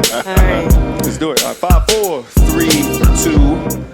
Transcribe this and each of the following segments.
right. Let's do it. All right, 5, 4, 3, 2.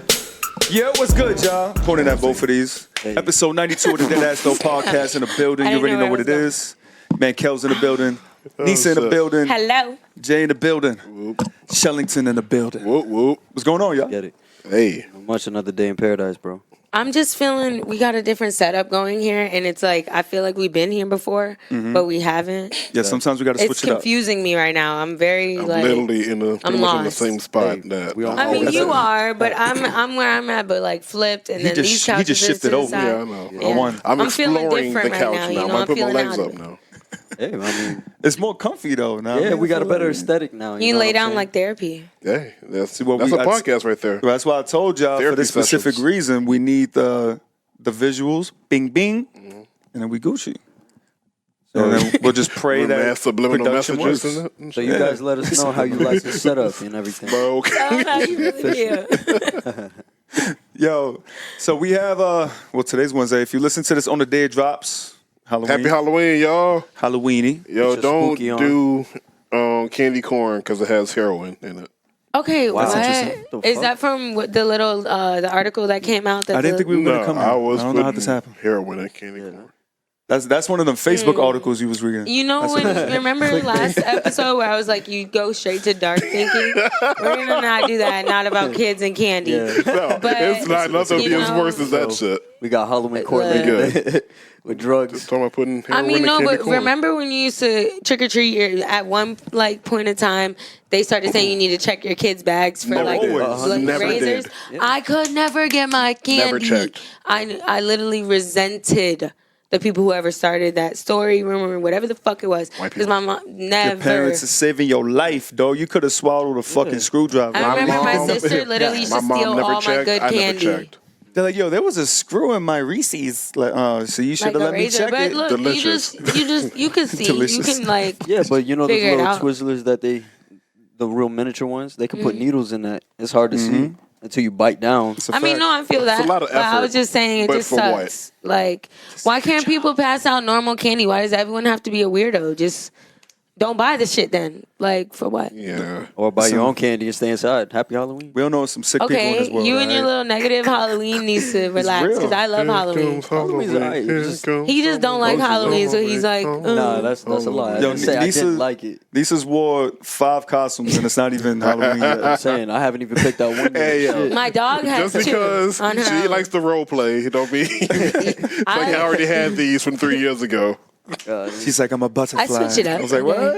Yeah, what's good, y'all? Pointing at both of these. Hey. Episode 92 of the Deadass Though podcast in the building. You already know what it is. Man, Kel's in the building. Nisa in the building. Hello. Jay in the building. Whoop. Shellington in the building. Whoop, whoop. What's going on, y'all? Get it. Hey. Much another day in paradise, bro. I'm just feeling we got a different setup going here, and it's like I feel like we've been here before, but we haven't. Yeah, sometimes we got to switch it up. It's confusing me right now. I'm very I'm like literally pretty much in the same spot that I mean, you are, but I'm where I'm at, but like flipped, and then these couches he just shifted over. Yeah, I know. Yeah. I'm exploring the couch right now. I'm I put my feeling legs out up of it. now. Hey, I mean, it's more comfy though. Now, yeah, we got a better aesthetic now. You know lay what I'm down saying? like therapy. Hey, that's a what podcast right there. That's why I told y'all Therapy for this specific sessions. reason we need the visuals, bing bing, and then we Gucci. So then we'll just pray that subliminal production messages works. and So you guys let us know how you like the setup and everything. Bro, okay. Tell how you really feel. Yo, so we have well, today's Wednesday. If you listen to this on the day it drops, Halloween. Happy Halloween, y'all. Halloweeny. Yo, Get your don't spooky on. do candy corn because it has heroin in it. Okay, Wow. what? That's interesting. What the Is fuck? that from the little the article that came out? That I didn't think we were gonna come out. I don't know how this happened. Heroin and candy corn. That's one of them Facebook articles you was reading. You know when? Remember last episode where I was like, you go straight to dark thinking. We're gonna not do that. Not about kids and candy. Yeah. No, But, it's not nothing you as know- worse as that shit. We got Halloween Like- coordinated with drugs. Talking about putting I heroin mean, in no, candy but corn. remember when you used to trick or treat? At one point in time, they started saying you need to check your kids' bags for Never like, did. like Never razors. did. Yeah. I could never get my candy. checked. I literally resented the people who ever started that story, rumor, whatever the fuck it was, White because my mom never. Your parents are saving your life, dog. You could have swallowed a fucking screwdriver. I remember my mom- sister literally used to steal all my good I candy. never checked. They're like, yo, there was a screw in my Reese's. Like, so you should Like have a let me razor, check but it. look, Delicious. you can see, Delicious. you can like, Yeah, but you know those Figure it little out. Twizzlers that the real miniature ones, they can put needles in that. It's hard to see until you bite down. It's a I mean, fact. no, I feel that. a lot of but I effort, was just saying it but just for what? sucks. Like, why can't people pass out normal candy? Why does everyone have to be a weirdo? Just don't buy the shit then. Like, for what? Yeah. Or buy your So- own candy and stay inside. Happy Halloween. We don't know some sick people in Okay, this world. you and your right? little negative Halloween needs to relax real. because I love Halloween. Halloween's alright. He just don't like Halloween, so he's like, Nah, that's a lie. I Yo, didn't say I Nisa- didn't like it. Lisa's wore 5 costumes and it's not even Halloween I'm yet. saying I haven't even picked out one. Hey, yo. Shit. my dog has Just because two on her she own. likes the role play, don't be. It's like I already had these from 3 years ago. God, She's like, I'm a butterfly. I switch it up. I was like, what?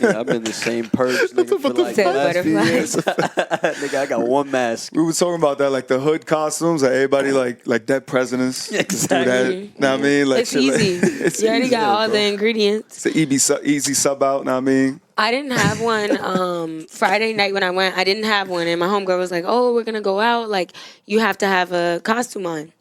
yeah, I've been the same purge nigga, for like the Said last few butterfly. years. Nigga, I got one mask. We were talking about that, like the hood costumes, like everybody like dead presidents. Exactly. Do that. Know what I mean? Like It's shit like- easy. it's You already easy, got all bro. the ingredients. It's an easy sub out, know what I mean? I didn't have one Friday night when I went. I didn't have one, and my homegirl was like, "Oh, we're gonna go out. Like, you have to have a costume on."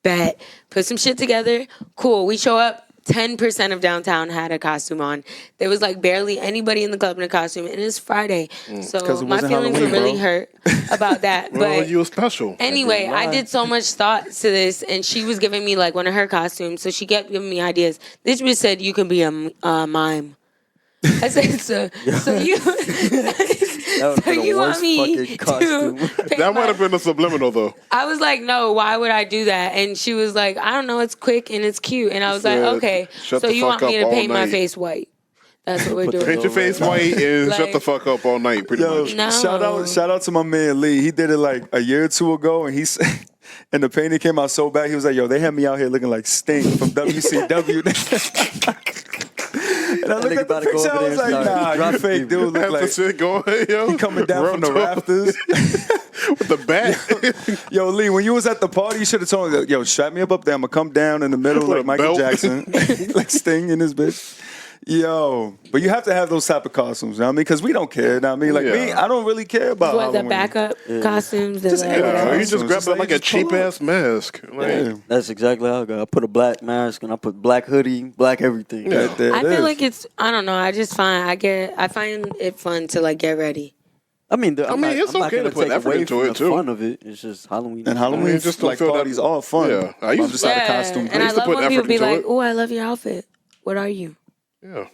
Bet. Put some shit together. Cool. We show up. 10% of downtown had a costume on. There was like barely anybody in the club in a costume, and it's Friday, 'Cause so it my wasn't feelings were Halloween, really bro. hurt about that. Well, But you were special. anyway, I did so much thought to this, and she was giving me like one of her costumes, so she kept giving me ideas. This bitch said you can be a mime. I said, so you, That so you want me to costume. pick That might my- have been a subliminal, though. I was like, no, why would I do that? And she was like, I don't know, it's quick and it's cute. And I was like, said, okay, "Shut so the you want fuck me up to all paint my night." face white? That's what we're doing. Paint your face white and Like- shut the fuck up all night, pretty Yo, much. No. shout out to my man Lee. He did it like a year or two ago, and he said, and the painting came out so bad. He was like, "Yo, they had me out here looking like Sting from WCW." And I looked nigga at the about to go picture, I over was there and like, start nah, you dropping fake people. dude. Look Have the like shit going, yo. he coming down from the rafters. with the bat. Yo, Lee, when you was at the party, you should have told me, yo, strap me up there. I'm going to come down in the middle With like a Michael belt. Jackson. Like Sting in this bitch. Yo, but you have to have those type of costumes, you know what I mean? Because we don't care, you know what I mean? Like me, Yeah. I don't really care about What, the Halloween. backup costumes? The Just like, any whatever. Yeah, you costumes, just grab just it like like a just pull cheap ass mask. Like, Yeah. That's exactly how I go. I put a black mask and I put black hoodie, black everything. Yeah. Right there I it feel is. like it's, I don't know, I find it fun to like get ready. I mean, I mean, it's I'm not okay gonna to put take effort away into from it, the too. fun of it. It's just Halloween. And Halloween, I mean, just don't like feel that- parties, all fun. Yeah. I used I'm to- just out of costume. And I used to love put when people effort be into like, it. oh, I love your outfit. What are you? Yeah.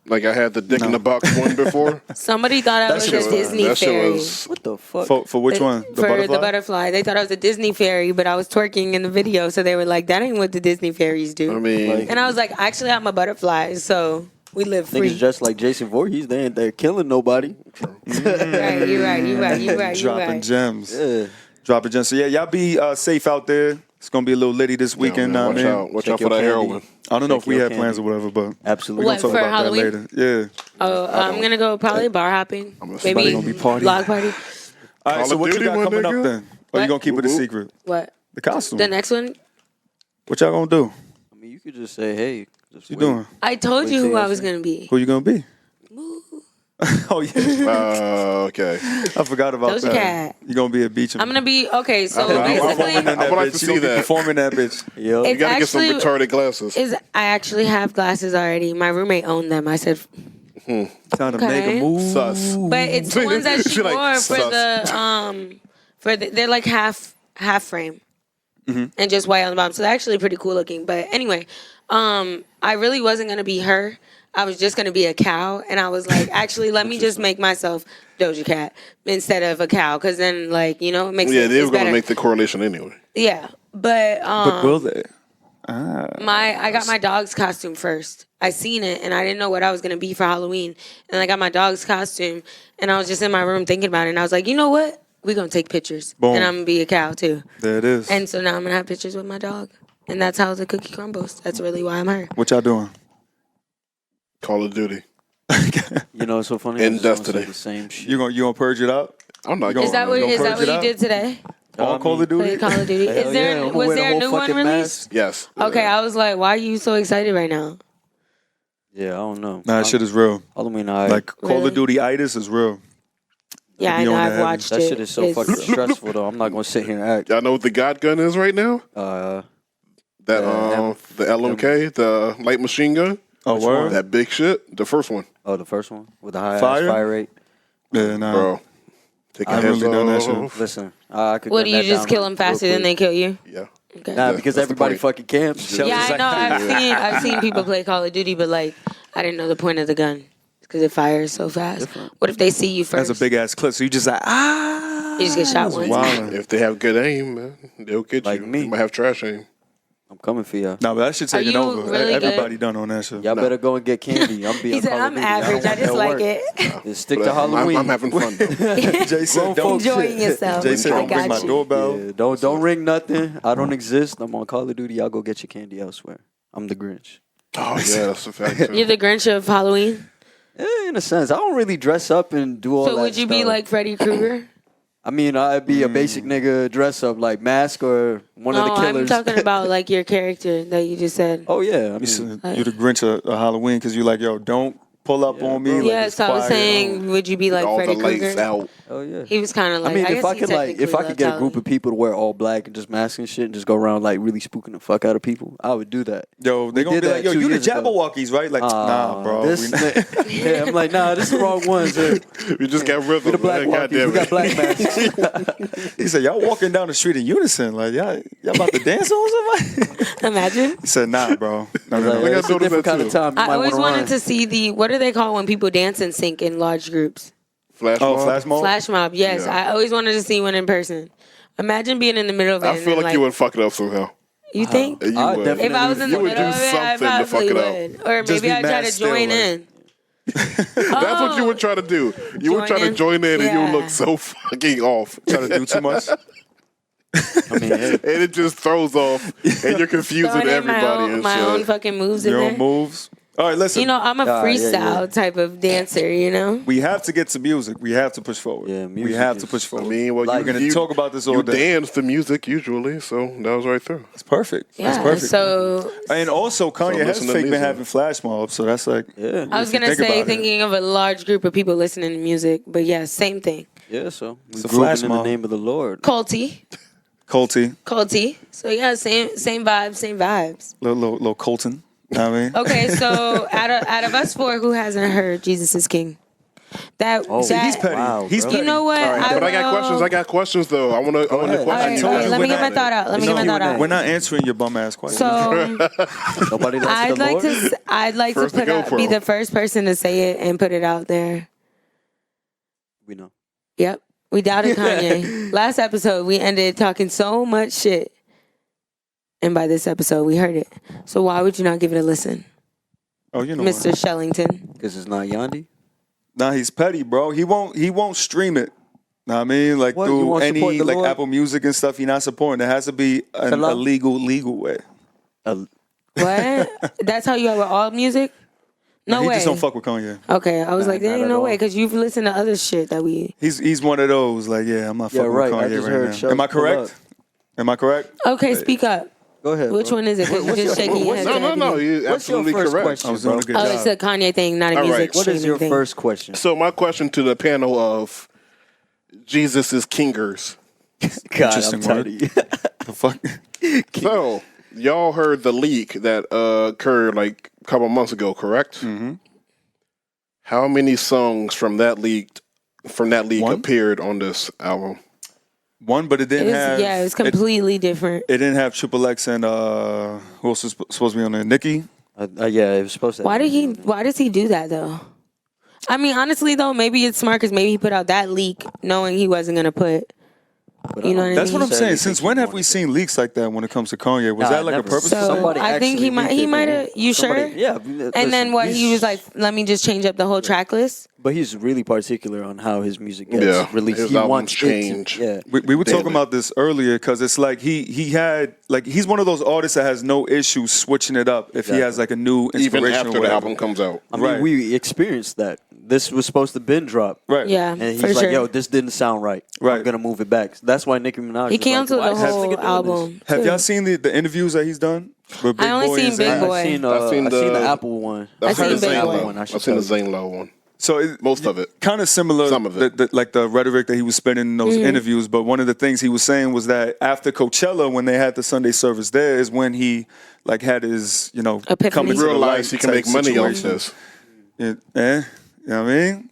Like I had the Dick in the Box one before. Somebody thought I was a Disney that shit fairy. was. What the fuck? For which one? The For butterfly? the butterfly. They thought I was a Disney fairy, but I was twerking in the video, so they were like, that ain't what the Disney fairies do. I mean, and I was like, actually, I'm a butterfly, so we live free. Niggas dressed like Jason Voorhees. They ain't there killing nobody. Right, you're right. Dropping gems. Yeah. Dropping gems. So yeah, y'all be safe out there. It's gonna be a little litty this weekend. man, Nah, watch man. out! Watch Check out for your that candy. heroin. I don't know Check if we your have candy. plans or whatever, but Absolutely. we're What, gonna talk for about Halloween? that later. Yeah. Oh, I'm gonna go probably bar hopping. Maybe gonna be partying. block party. All right. Call So of what you Duty, got my coming nigga? up then? Or you What? gonna keep it a secret? What? The costume. The next one? What y'all gonna do? I mean, you could just say, hey. Just What you wait. doing? I told Wait you till who I y'all was see. gonna be. Who you gonna be? Oh yeah. Okay. I forgot about Doja that. Cat. You gonna be a beach? I'm gonna be okay. So I would basically, like to see that. Performing that bitch. Yo. You It's gotta get some actually- retarded glasses. I actually have glasses already. My roommate owned them. I said, Time to Okay. make a move. Sus. but it's the ones that she She like, wore for sus. they're like half frame Mm-hmm. and just white on the bottom. So they're actually pretty cool looking. But anyway, I really wasn't gonna be her. I was just gonna be a cow, and I was like, actually, let me just make myself Doja Cat instead of a cow, because then, like, you know, it makes Yeah, it, they it's were gonna better. make the correlation anyway. Yeah, but But will they? I got my dog's costume first. I seen it and I didn't know what I was gonna be for Halloween, and I got my dog's costume, and I was just in my room thinking about it, and I was like, you know what? We're gonna take pictures, Boom. and I'm gonna be a cow too. There it is. And so now I'm gonna have pictures with my dog, and that's how the cookie crumbles. That's really why I'm her. What y'all doing? Call of Duty. You know, it's so funny. And I just Destiny. wanna say the same shit. You gonna purge it out? I'm not You going. Is that what gonna is that purge what it you out? did today? All Call of Duty? Play Call of Duty. Hell Is there yeah, I'm gonna was wear the there a whole new one fucking released? mask. Yes. Okay, I was like, why are you so excited right now? Yeah, I don't know. Nah, that shit is real. Halloween, I Like Call Really? of Duty itis is real. Yeah, I be know. on I've that watched that it. shit is so It's- fucking stressful though. I'm not gonna sit here and act. Y'all know what the God gun is right now? That the LMK, the light machine gun. Oh, word? That big shit. The first one, Oh, the first one with the high Fire? fire rate. Yeah, nah. bro. Take your I've hands really done that off. shit. Listen, I could. What gun do you that just down kill them real faster than they quick. kill you? Yeah. Okay. Nah, Yeah, because that's the everybody point. fucking camps. Yeah, I know. I've seen people play Call of Duty, but like I didn't know the point of the gun because it fires so fast. What if they see you first? That's a big ass clip. So you just like, You just get shot that's once. wild. If they have good aim, man, they'll get Like you. me. They might have trash aim. I'm coming for y'all. No, but that shit's Are taking you over. really good? Everybody done on that shit. Y'all better go and get candy. I'm being. He said, Call of "I'm Duty. average. I don't just want like that it." work. Just stick to But Halloween. I'm having fun. Though. Jay said, don't, Enjoying yourself. Jay said, I don't bring got my you. doorbell. Yeah, don't ring nothing. I don't exist. I'm on Call of Duty. Y'all go get your candy elsewhere. I'm the Grinch. Oh yeah, that's a fact. Too. You're the Grinch of Halloween. In a sense, I don't really dress up and do all that So would you be stuff. like Freddy Krueger? I mean, I'd be a basic nigga dress up like Mask or one of the No, killers. I'm talking about like your character that you just said. Oh yeah, I You mean, said you're the Grinch of Halloween because you're like, yo, don't pull up on me. bro. Like, Yeah, it's so I was quiet. saying, would you be like All the Freddy lights Krueger? out. oh yeah. He was kind of like. I mean, guess if I he could like, if I technically could get a loved group of people to wear all black and just mask and shit and just go around like really spooking the fuck out of people, I would do that. Yo, they We gonna did be that like, yo, 2 you the years ago. Jabberwockies, right? Like, nah, bro. This, we- yeah, I'm like, nah, this is the wrong ones. We just got rhythm. We the black man. God walkies. damn We got it. black masks. He said, y'all walking down the street in unison. Like, y'all about to dance on somebody? Imagine. He said, nah, bro. No, no, Like, no. I it's a noticed different that kind too. of time. You I might always wanna wanted run. to see the what do they call when people dance in sync in large groups? Flash Oh, mob? flash mob? Flash mob. Yes, Yeah. I always wanted to see one in person. Imagine being in the middle of it. I and feel then, like you would fuck it up somehow. You think? You I would. definitely- If I was in the You would middle do of it, I something to fuck probably it up. would. Or Just maybe be I'd try mad to still, join like- in. That's what you would try to do. You would try to join in, and you would Yeah. look so fucking off, Try to do too much. I mean, hey, and it just throws off, and you're confusing Throwing in everybody and my own shit. fucking moves in Your there. own moves. All right, listen. You know, I'm a Yeah, freestyle yeah. type of dancer, you know? we have to get to music. We have to push forward. Yeah, we music have to is- push I forward. mean, well, Like, We're gonna talk about this all You day. dance to music usually, so that was right there. It's perfect. Yeah. It's perfect. So And also, Kanye has listen to fake been music. having flash mobs, so that's like, yeah, I was if you gonna think say about it. thinking of a large group of people listening to music, but yeah, same thing. yeah. So we It's a grooving flash in the mob. name of the Lord. Colty. Colty, So yeah, same vibes. little Colton. You know what I mean? Okay, so out of us four, who hasn't heard Jesus is King? That Oh, that He's petty. Wow, He's bro. petty. you know what? All right, but I got questions. I got questions though. I want to ahead. question. All told right, you let me we're get my not- thought out. Let me get my thought out. We're not answering your bum ass questions. So Nobody likes I'd the like Lord? to. I'd like to First to put go, out, bro. be the first person to say it and put it out there. We know. Yep, we doubted Kanye. Last episode, we ended talking so much shit, and by this episode, we heard it. So why would you not give it a listen, Oh, you know Mr. what? Shellington? Because it's not Yandi. Nah, he's petty, bro. He won't stream it. Know what I mean, like What, you through won't any support the like Lord? Apple Music and stuff. You're not supporting. There has to be a Hello? legal way. What? That's how you are with all music? No he way. just don't fuck with Kanye. Okay, I was like, there not ain't at no all. way because you've listened to other shit that we. He's one of those. Like, yeah, I'm not Yeah, fucking right. with I Kanye just right heard now. Shells Am I pull correct? Am I correct? Okay, speak up. Go ahead. Which bro. one is it? 'Cause you just shaking your head. No. You're What's your absolutely first correct. question, I was doing a good Oh, job. it's a Kanye thing, not a All music right. What is your streaming thing. first question? So my question to the panel of Jesus is kingers. God, Interesting I'm tired of you. The fuck? So y'all heard the leak that occurred like a couple months ago, correct? Mm-hmm. How many songs from that leak One? appeared on this album? One, but it It didn't was, have. yeah, it was completely different. It didn't have Triple X and who else was supposed to be on there? Nicki. Yeah, it was supposed to. Why does he do that though? I mean, honestly though, maybe it's smart because maybe he put out that leak knowing he wasn't gonna put. You know what I That's mean? what I'm saying. Since when have we seen leaks like that when it comes to Kanye? Was that like a purpose? So Somebody I think he actually might leaked it, have. You Somebody- sure? Yeah. And then what? He was like, "Let me just change up the whole track list." But he's really particular on how his music gets Yeah, released. his He albums wants change. it to, yeah. We were talking Daily. about this earlier because it's like he had like he's one of those artists that has no issue switching it up if he has like a new inspiration. Even after or the whatever. album comes out. I mean, Right. we experienced that. This was supposed to bin drop. Right. Yeah, And he's for like, sure. yo, this didn't sound right. Right. I'm going to move it back. That's why Nicki Minaj He was canceled like, the why is this nigga whole doing album. Have too. y'all seen the interviews that he's done? With Big I only Boy seen and Big Zayn? Boy. I've seen I've seen the the- Apple one. I've seen seen the Big Zane Boy. Lowe. I've seen the Zane Lowe one. So Most of it. kind of similar, Some of it. like the rhetoric that he was spinning in those interviews. But one of the things he was saying was that after Coachella, when they had the Sunday service there, is when he like had his Epiphany. coming to the Realize light he can type make money off situation. this. You know what I mean?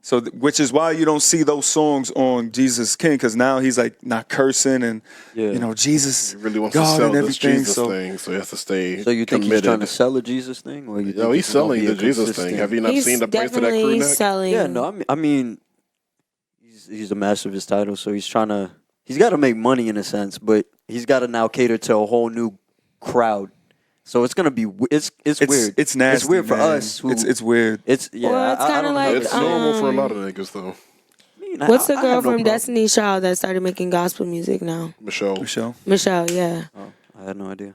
So, which is why you don't see those songs on Jesus King, because now he's like not cursing and Yeah. Jesus, He really wants God to sell and this everything. Jesus So thing, so he has to stay So you think committed. he's trying to sell a Jesus thing? Or you think No, he's it's gonna selling be the a Jesus thing. consistent- Have you not He's seen the price of that definitely crew neck? selling. Yeah, no, I mean, he's the master of his title, so he's got to make money in a sense, but he's got to now cater to a whole new crowd. So it's gonna be it's weird. It's nasty. It's weird for man. us. Who, It's weird. It's yeah. Well, it's I kinda don't know. like, It's normal for a lot of niggas, though. What's the I girl have no from problem. Destiny's Child that started making gospel music now? Michelle. Michelle, yeah. Oh, I had no idea.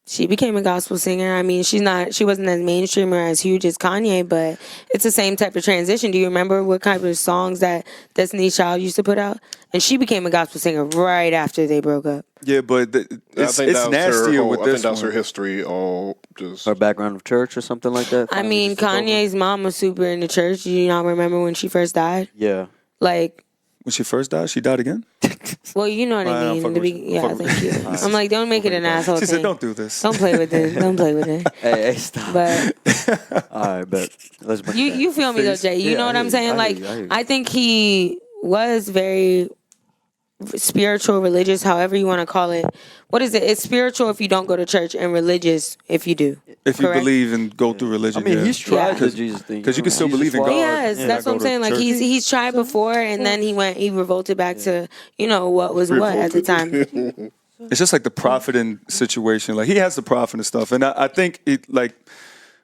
She became a gospel singer. I mean, she wasn't as mainstream or as huge as Kanye, but it's the same type of transition. Do you remember what kind of songs that Destiny's Child used to put out? And she became a gospel singer right after they broke up. Yeah, but it's nastier with I think this that's her one. history. All just Her background of church or something like that. I Finally mean, just took over? Kanye's mom was super into church. Do you not remember when she first died? Yeah. Like, When she first died, she died again. well, you know what I I'm mean. fucking with you. Yeah, I'm fucking thank you. with you. I'm like, don't make it an asshole She thing. said, "Don't do this." Don't play with it. Don't play with it. Hey, stop. But All right, bet. Let's bring it back. you feel me though, Jay? You Yeah, know I what hear I'm you. saying? I Like, hear you. I think he was very spiritual, religious, however you want to call it. What is it? It's spiritual if you don't go to church, and religious if you do. If you Correct? believe and go through religion, I mean, yeah. he's tried Yeah. the Jesus thing. 'Cause you can still Jesus believe in walk. God. He has. Yeah, That's what go I'm to saying. Like church. he's tried before, and then he revolted back to what was what at the time. It's just like the profiting situation. Like he has the profit and stuff, and I think it like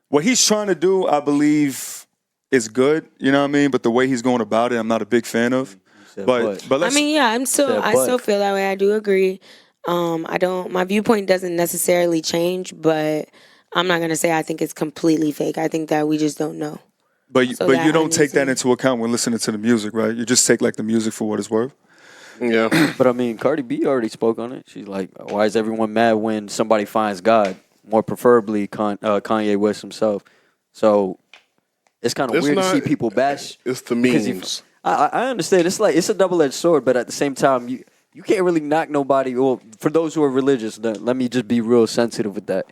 what he's trying to do. I believe is good. You know what I mean? But the way he's going about it, I'm not a big fan of. said But I let's, mean, yeah, I but. still feel that way. I do agree. My viewpoint doesn't necessarily change, but I'm not gonna say I think it's completely fake. I think that we just don't know. but so but that you don't take that understands. into account when listening to the music, right? You just take like the music for what it's worth. yeah. But I mean, Cardi B already spoke on it. She's like, why is everyone mad when somebody finds God? More preferably Kanye West himself. So it's kind of It's weird to not- see people bash. It's the because memes. I understand. It's a double-edged sword, but at the same time, you can't really knock nobody. Well, for those who are religious, let me just be real sensitive with that.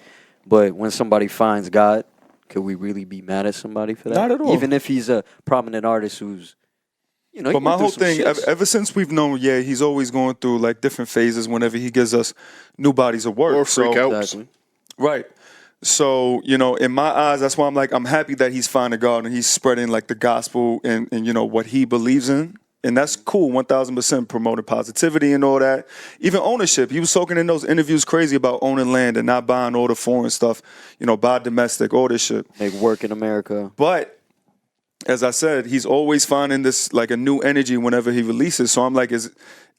But when somebody finds God, could we really be mad at somebody for that? Not at all. Even if he's a prominent artist who's, you know. But my whole thing, ever since we've known, he's always going through like different phases whenever he gives us new bodies of work. Or freak out. Exactly. Right. So, you know, in my eyes, that's why I'm like, I'm happy that he's finding God and he's spreading like the gospel and you know, what he believes in. And that's cool, 1,000% promoting positivity and all that. Even ownership. He was talking in those interviews crazy about owning land and not buying all the foreign stuff, you know, buy domestic, all this shit. Make work in America. But as I said, he's always finding this like a new energy whenever he releases. So I'm like,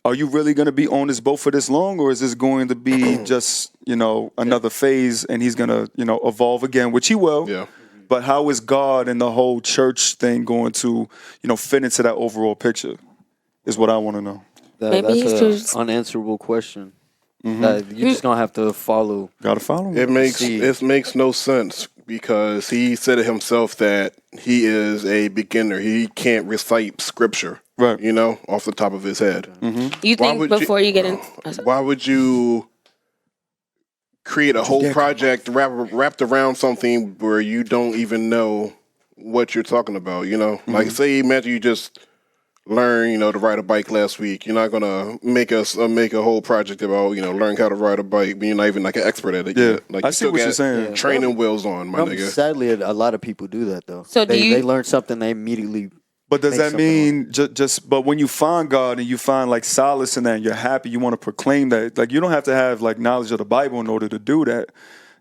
are you really going to be on this boat for this long, or is this going to be just, you know, another phase and he's going to, you know, evolve again, which he will. Yeah. But how is God and the whole church thing going to, you know, fit into that overall picture is what I want to know. Maybe he's That's just- an unanswerable question. That you're just going to have to follow. Got to follow him. It makes no sense because he said it himself that he is a beginner. He can't recite scripture, Right. you know, off the top of his head. You think before you get in? Why would you create a whole project wrapped around something where you don't even know what you're talking about, you know? Like, say, imagine you just learn, you know, to ride a bike last week. You're not going to make a whole project about, you know, learn how to ride a bike, but you're not even, like, an expert at it yet. Like, I you see still what got you're saying. training wheels on, my nigga. Sadly, a lot of people do that, though. So they learn something, they immediately. But does make that something mean but when you find God and you find like solace in that and you're happy, you want to proclaim that, like you don't have to have like knowledge of the Bible in order to do that.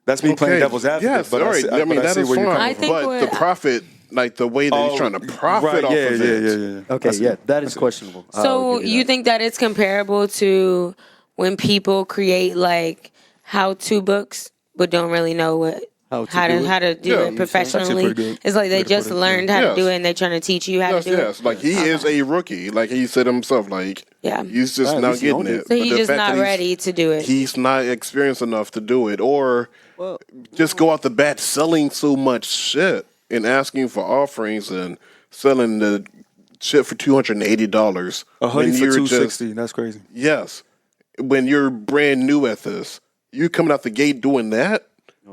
That's me playing devil's advocate. Yes, but all right. I mean, that is fine. I think But what- the profit, like the way that he's trying to profit off of it. Yeah. Okay, that is questionable. So I'll give you that. think that it's comparable to when people create like how-to books but don't really know how to do Yeah. it professionally? Actually pretty good. It's like they just learned how to do it and they're trying to teach you how Yes, to do yes. it. Like he is a rookie. Like he said himself. Like Yeah. he's just Right, now he's getting owned it. it. So But he's the just fact not that ready to do it. He's not experienced enough to do it, or just go out the bat selling so much shit and asking for offerings and selling the shit for $280. A hoodie for $260. That's crazy. Yes, when you're brand new at this, you coming out the gate doing that.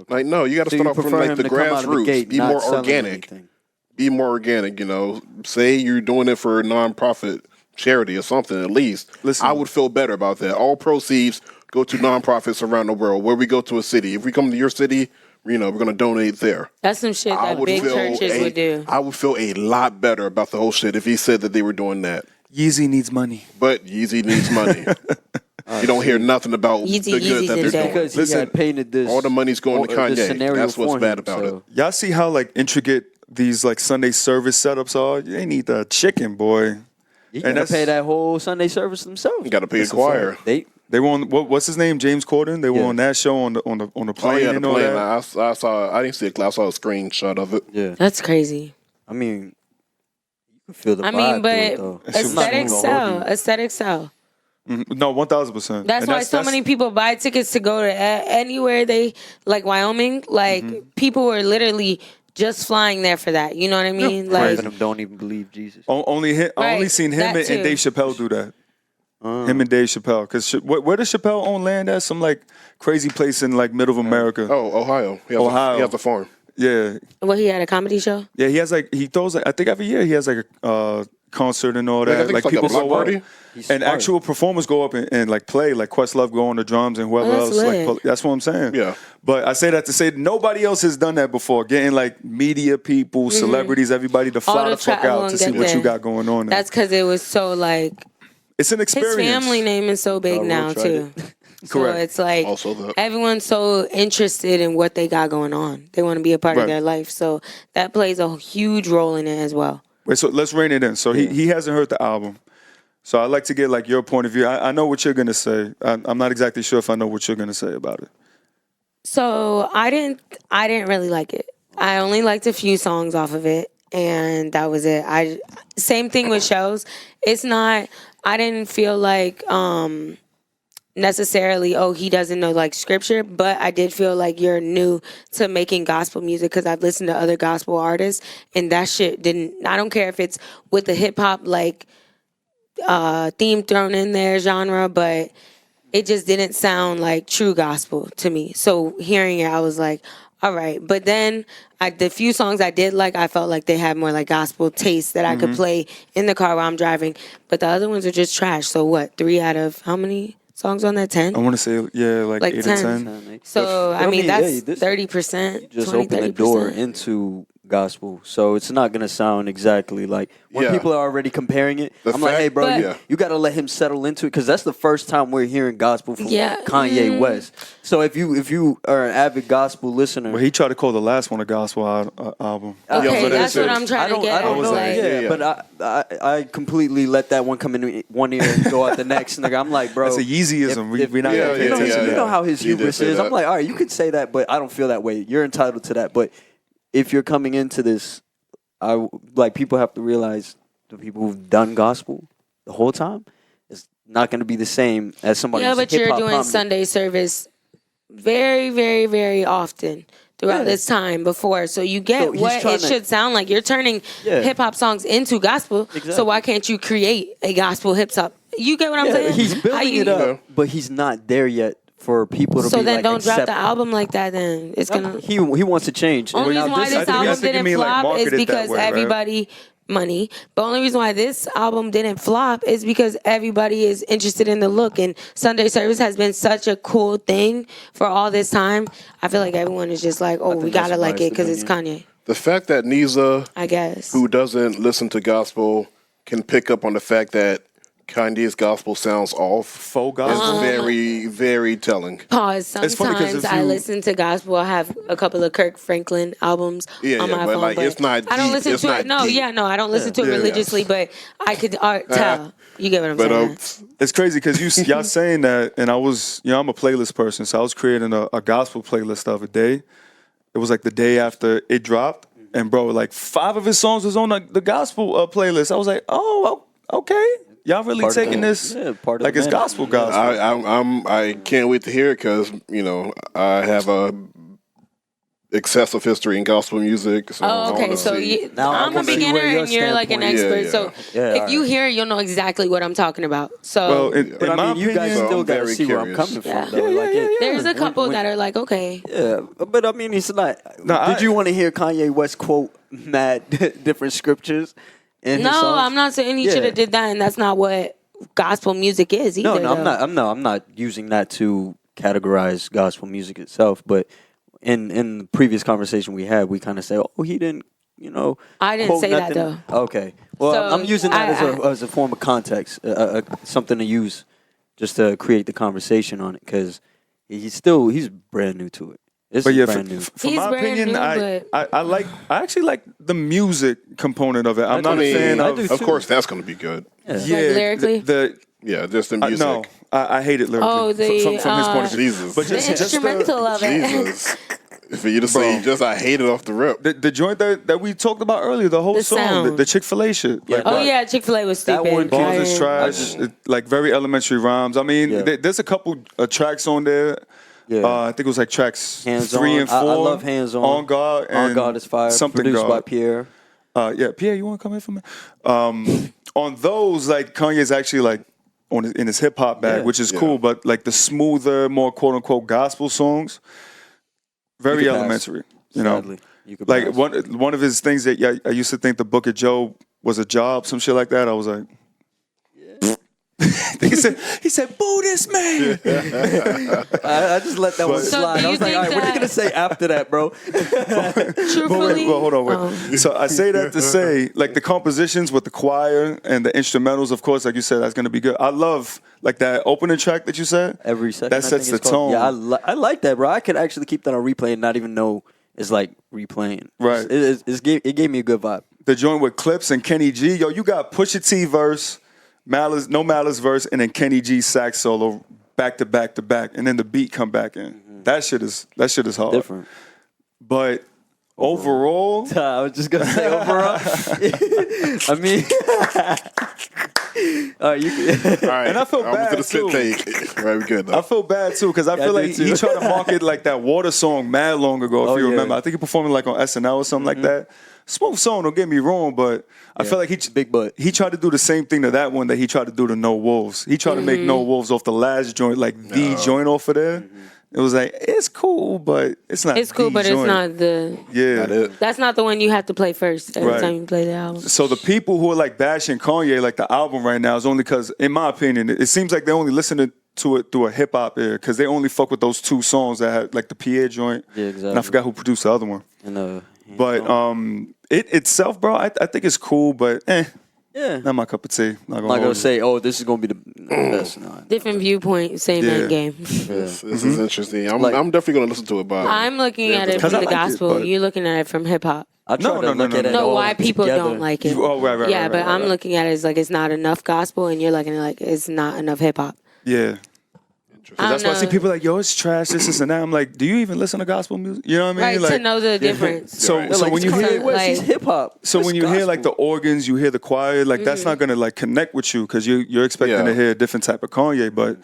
Like, no, you got to So start you off from prefer like him the to come out of the grassroots. gate Be not more selling organic. anything? Be more organic, you know. Say you're doing it for a nonprofit charity or something, at least. Listen. I would feel better about that. All proceeds go to nonprofits around the world. Where we go to a city. If we come to your city, you know, we're going to donate there. That's some shit I that would big feel churches would do. I would feel a lot better about the whole shit if he said that they were doing that. Yeezy needs money. But Yeezy needs money. You don't hear nothing about Yeezy- the good Yeezy's that in they're debt. doing. Because he Listen, had painted this. all the money's going to this Kanye. scenario That's what's for bad him, about so- it. Y'all see how like intricate these like Sunday service setups are? They need the chicken, boy. He And got to that's- pay that whole Sunday service themselves. You got to pay a That's a choir. fact. They were on what's his name? James Corden. They were Yeah. on that show on the Oh plane yeah, the and all plane. that. I saw. I didn't see a clip. I saw a screenshot of it. Yeah. That's crazy. I mean, you can feel the I vibe mean, to but it, though. aesthetics I'm not gonna hold sell. you. Aesthetics sell. No, 1,000%. That's why so many people buy tickets to go to anywhere they like Wyoming. Like people were literally just flying there for that. You know what I mean? Half Like of them don't even believe Jesus. I only Right, seen him that and too. Dave Chappelle do that. Him and Dave Chappelle. Because where does Chappelle own land at? Some like crazy place in like middle of America. Oh, Ohio. Ohio. He has a farm. Yeah. well, he had a comedy show. Yeah, he has like, he throws like, I think every year he has like a concert and all I that. think Like it's like a people block go party. up. He's And smart. actual performers go up and like play, like Questlove go on the drums and whoever Oh, that's else. lit. Like, that's what I'm saying. Yeah. But I say that to say nobody else has done that before. Getting like media people, celebrities, everybody to fly All the the fuck travel out to and see get what you there. got going on. That's because it was so like It's an his experience. family name is so big Will now tried too. So Correct. it's like Also that. everyone's so interested in what they got going on. They want to be a part Right. of their life. So that plays a huge role in it as well. Wait, so let's rein it in. So he hasn't heard the album. So I'd like to get like your point of view. I know what you're gonna say. I'm not exactly sure if I know what you're gonna say about it. So I didn't really like it. I only liked a few songs off of it, and that was it. Same thing with shows. It's not. I didn't feel like necessarily. Oh, he doesn't know like scripture, but I did feel like you're new to making gospel music because I've listened to other gospel artists, and that shit didn't. I don't care if it's with the hip hop like theme thrown in there genre, but it just didn't sound like true gospel to me. So hearing it, I was like, all right. But then the few songs I did like, I felt like they had more like gospel taste that I could play in the car while I'm driving. But the other ones are just trash. So what? 3 out of how many songs on that? 10? I want to say, like 8 or 10. 10. So, I mean, that's this- 30%. You just 20, open the 30%. door into gospel, so it's not gonna sound exactly like when people are already comparing it. I'm like, hey, bro, you got to let him settle into it, because that's the first time we're hearing gospel from Kanye West. So if you are an avid gospel listener, But he tried to call the last one a gospel album. Okay, that's what I'm trying to get. I don't know. Like, But I completely let that one come in one ear and go out the next. Nigga, I'm like, bro, That's a Yeezyism. We're not gonna pay attention. You know how his You did hubris say is. that. I'm like, all right, you can say that, but I don't feel that way. You're entitled to that. But if you're coming into this, people have to realize the people who've done gospel the whole time is not going to be the same as somebody. Yeah, but you're doing Sunday service very, very, very often throughout this time before. So you get what it should sound like. You're turning hip hop songs into gospel. Exactly. So why can't you create a gospel hip hop? You get what I'm saying? He's building it up, but he's not there yet for people to be like, so then don't drop accept the album like that then. It's gonna. He wants to change. Only reason why this album didn't flop is because everybody money. But only reason why this album didn't flop is because everybody is interested in the look, and Sunday service has been such a cool thing for all this time. I feel like everyone is just like, oh, we gotta like it because it's Kanye. The fact that Nisa, I guess, who doesn't listen to gospel, can pick up on the fact that Kanye's gospel sounds off. Faux gospel. Is very, very telling. Pause. Sometimes I listen to gospel. I have a couple of Kirk Franklin albums on my phone, like, but it's not I don't deep. listen to it. No, I don't listen to it religiously, but I could tell. You get what I'm saying? It's crazy because y'all saying that, and I was, I'm a playlist person, so I was creating a gospel playlist the other day. It was like the day after it dropped, and bro, like 5 of his songs was on the gospel playlist. I was like, oh, okay. Y'all really taking this like it's gospel. I can't wait to hear it because, I have a excessive history in gospel music. So okay. So I'm a beginner and you're like an expert. So if you hear it, you'll know exactly what I'm talking about. So, but I mean, you guys still got to see where I'm coming from. Though. There's a couple that are like, okay. Yeah, but I mean, it's not. Did you want to hear Kanye West quote mad different scriptures? No, I'm not saying he should have did that, and that's not what gospel music is either. No, I'm not using that to categorize gospel music itself. But in the previous conversation we had, we kind of said, "Oh, he didn't," I didn't say nothing. that though. Okay, well, So, I'm using that as a form of context, something to use just to create the conversation on it, because he's brand new to it. But yeah, for my opinion, I actually like the music component of it. I'm not a fan of. Of course, that's going to be good. Yeah, like lyrically. Just the music. No, I hate it lyrically. From his point of view. Jesus, but the instrumental of it. Jesus. For you to say I hate it off the rip. The joint that we talked about earlier, the whole song, the Chick-fil-A shit. Yeah, Chick-fil-A was stupid. That one, Balls is trash. Like very elementary rhymes. I mean, there's a couple tracks on there. Yeah. I think it was like tracks Hands 3 and 4. I love Hands On. On God. And On God is fire. Something produced God. by Pierre. Pierre, you want to come in for me? On those, like Kanye's actually like in his hip hop bag, which is cool. But like the smoother, more quote unquote gospel songs, very elementary. Sadly, you could like pass. one of his things that I used to think the Book of Job was a job, some shit like that. I was like. he said, boo this man. I just let that one slide. I was like, all right, what are you going to say after that, bro? Truthfully. Hold on, wait. So I say that to say, like the compositions with the choir and the instrumentals, of course, like you said, that's going to be good. I love like that opening track that you said. Every second. That sets the tone. Yeah, I like that, bro. I could actually keep that on replay and not even know it's like replaying. Right. It gave me a good vibe. The joint with Clips and Kenny G. Yo, you got Pusha T verse. Malice verse, and then Kenny G sax solo back to back to back, and then the beat come back in. Mm-hmm. That shit is hard. Different. But overall, I was just gonna say overall. I mean, all right, and I feel bad too. Right, we good. Though. I feel bad too because I feel like he tried to market like that Water song mad long ago. If you remember, I think he performed like on SNL or something like that. Smooth song, don't get me wrong, but I feel like he tried to do the same thing to that one that he tried to do to No Wolves. He tried to make No Wolves off the last joint, like the joint off of there. it was like it's cool, but it's not. It's cool, the but joint. it's not the. Yeah. Not it. That's not the one you have to play first every Right. time you play the album. So the people who are like bashing Kanye, like the album right now, is only because, in my opinion, it seems like they're only listening to it through a hip hop ear because they only fuck with those 2 songs that had like the Pierre joint. Yeah, exactly. And I forgot who produced the other one. And But it itself, bro, I think it's cool, but yeah, not my cup of tea. I'm not gonna say, oh, this is gonna be the best. No. Different viewpoint, same Yeah. end game. This is interesting. I'm definitely gonna listen to it. But I'm looking at it because from I the like it, gospel. but- You're looking at it from hip hop. I try to look at it. No, all why people together. don't like it. Oh, right, Yeah, right, but right, I'm right. looking at it as like it's not enough gospel, and you're looking at it like it's not enough hip hop. Yeah. That's why I see people like, yo, it's trash, this and that. I'm like, do you even listen to gospel music? You know what I mean? Right, like, to know the difference. So, They're so like, when you Kanye hear, West, he's like- hip hop. so when you hear like the organs, you hear the choir, like that's not gonna like connect with you because you're expecting Yeah. to hear a different type of Kanye. But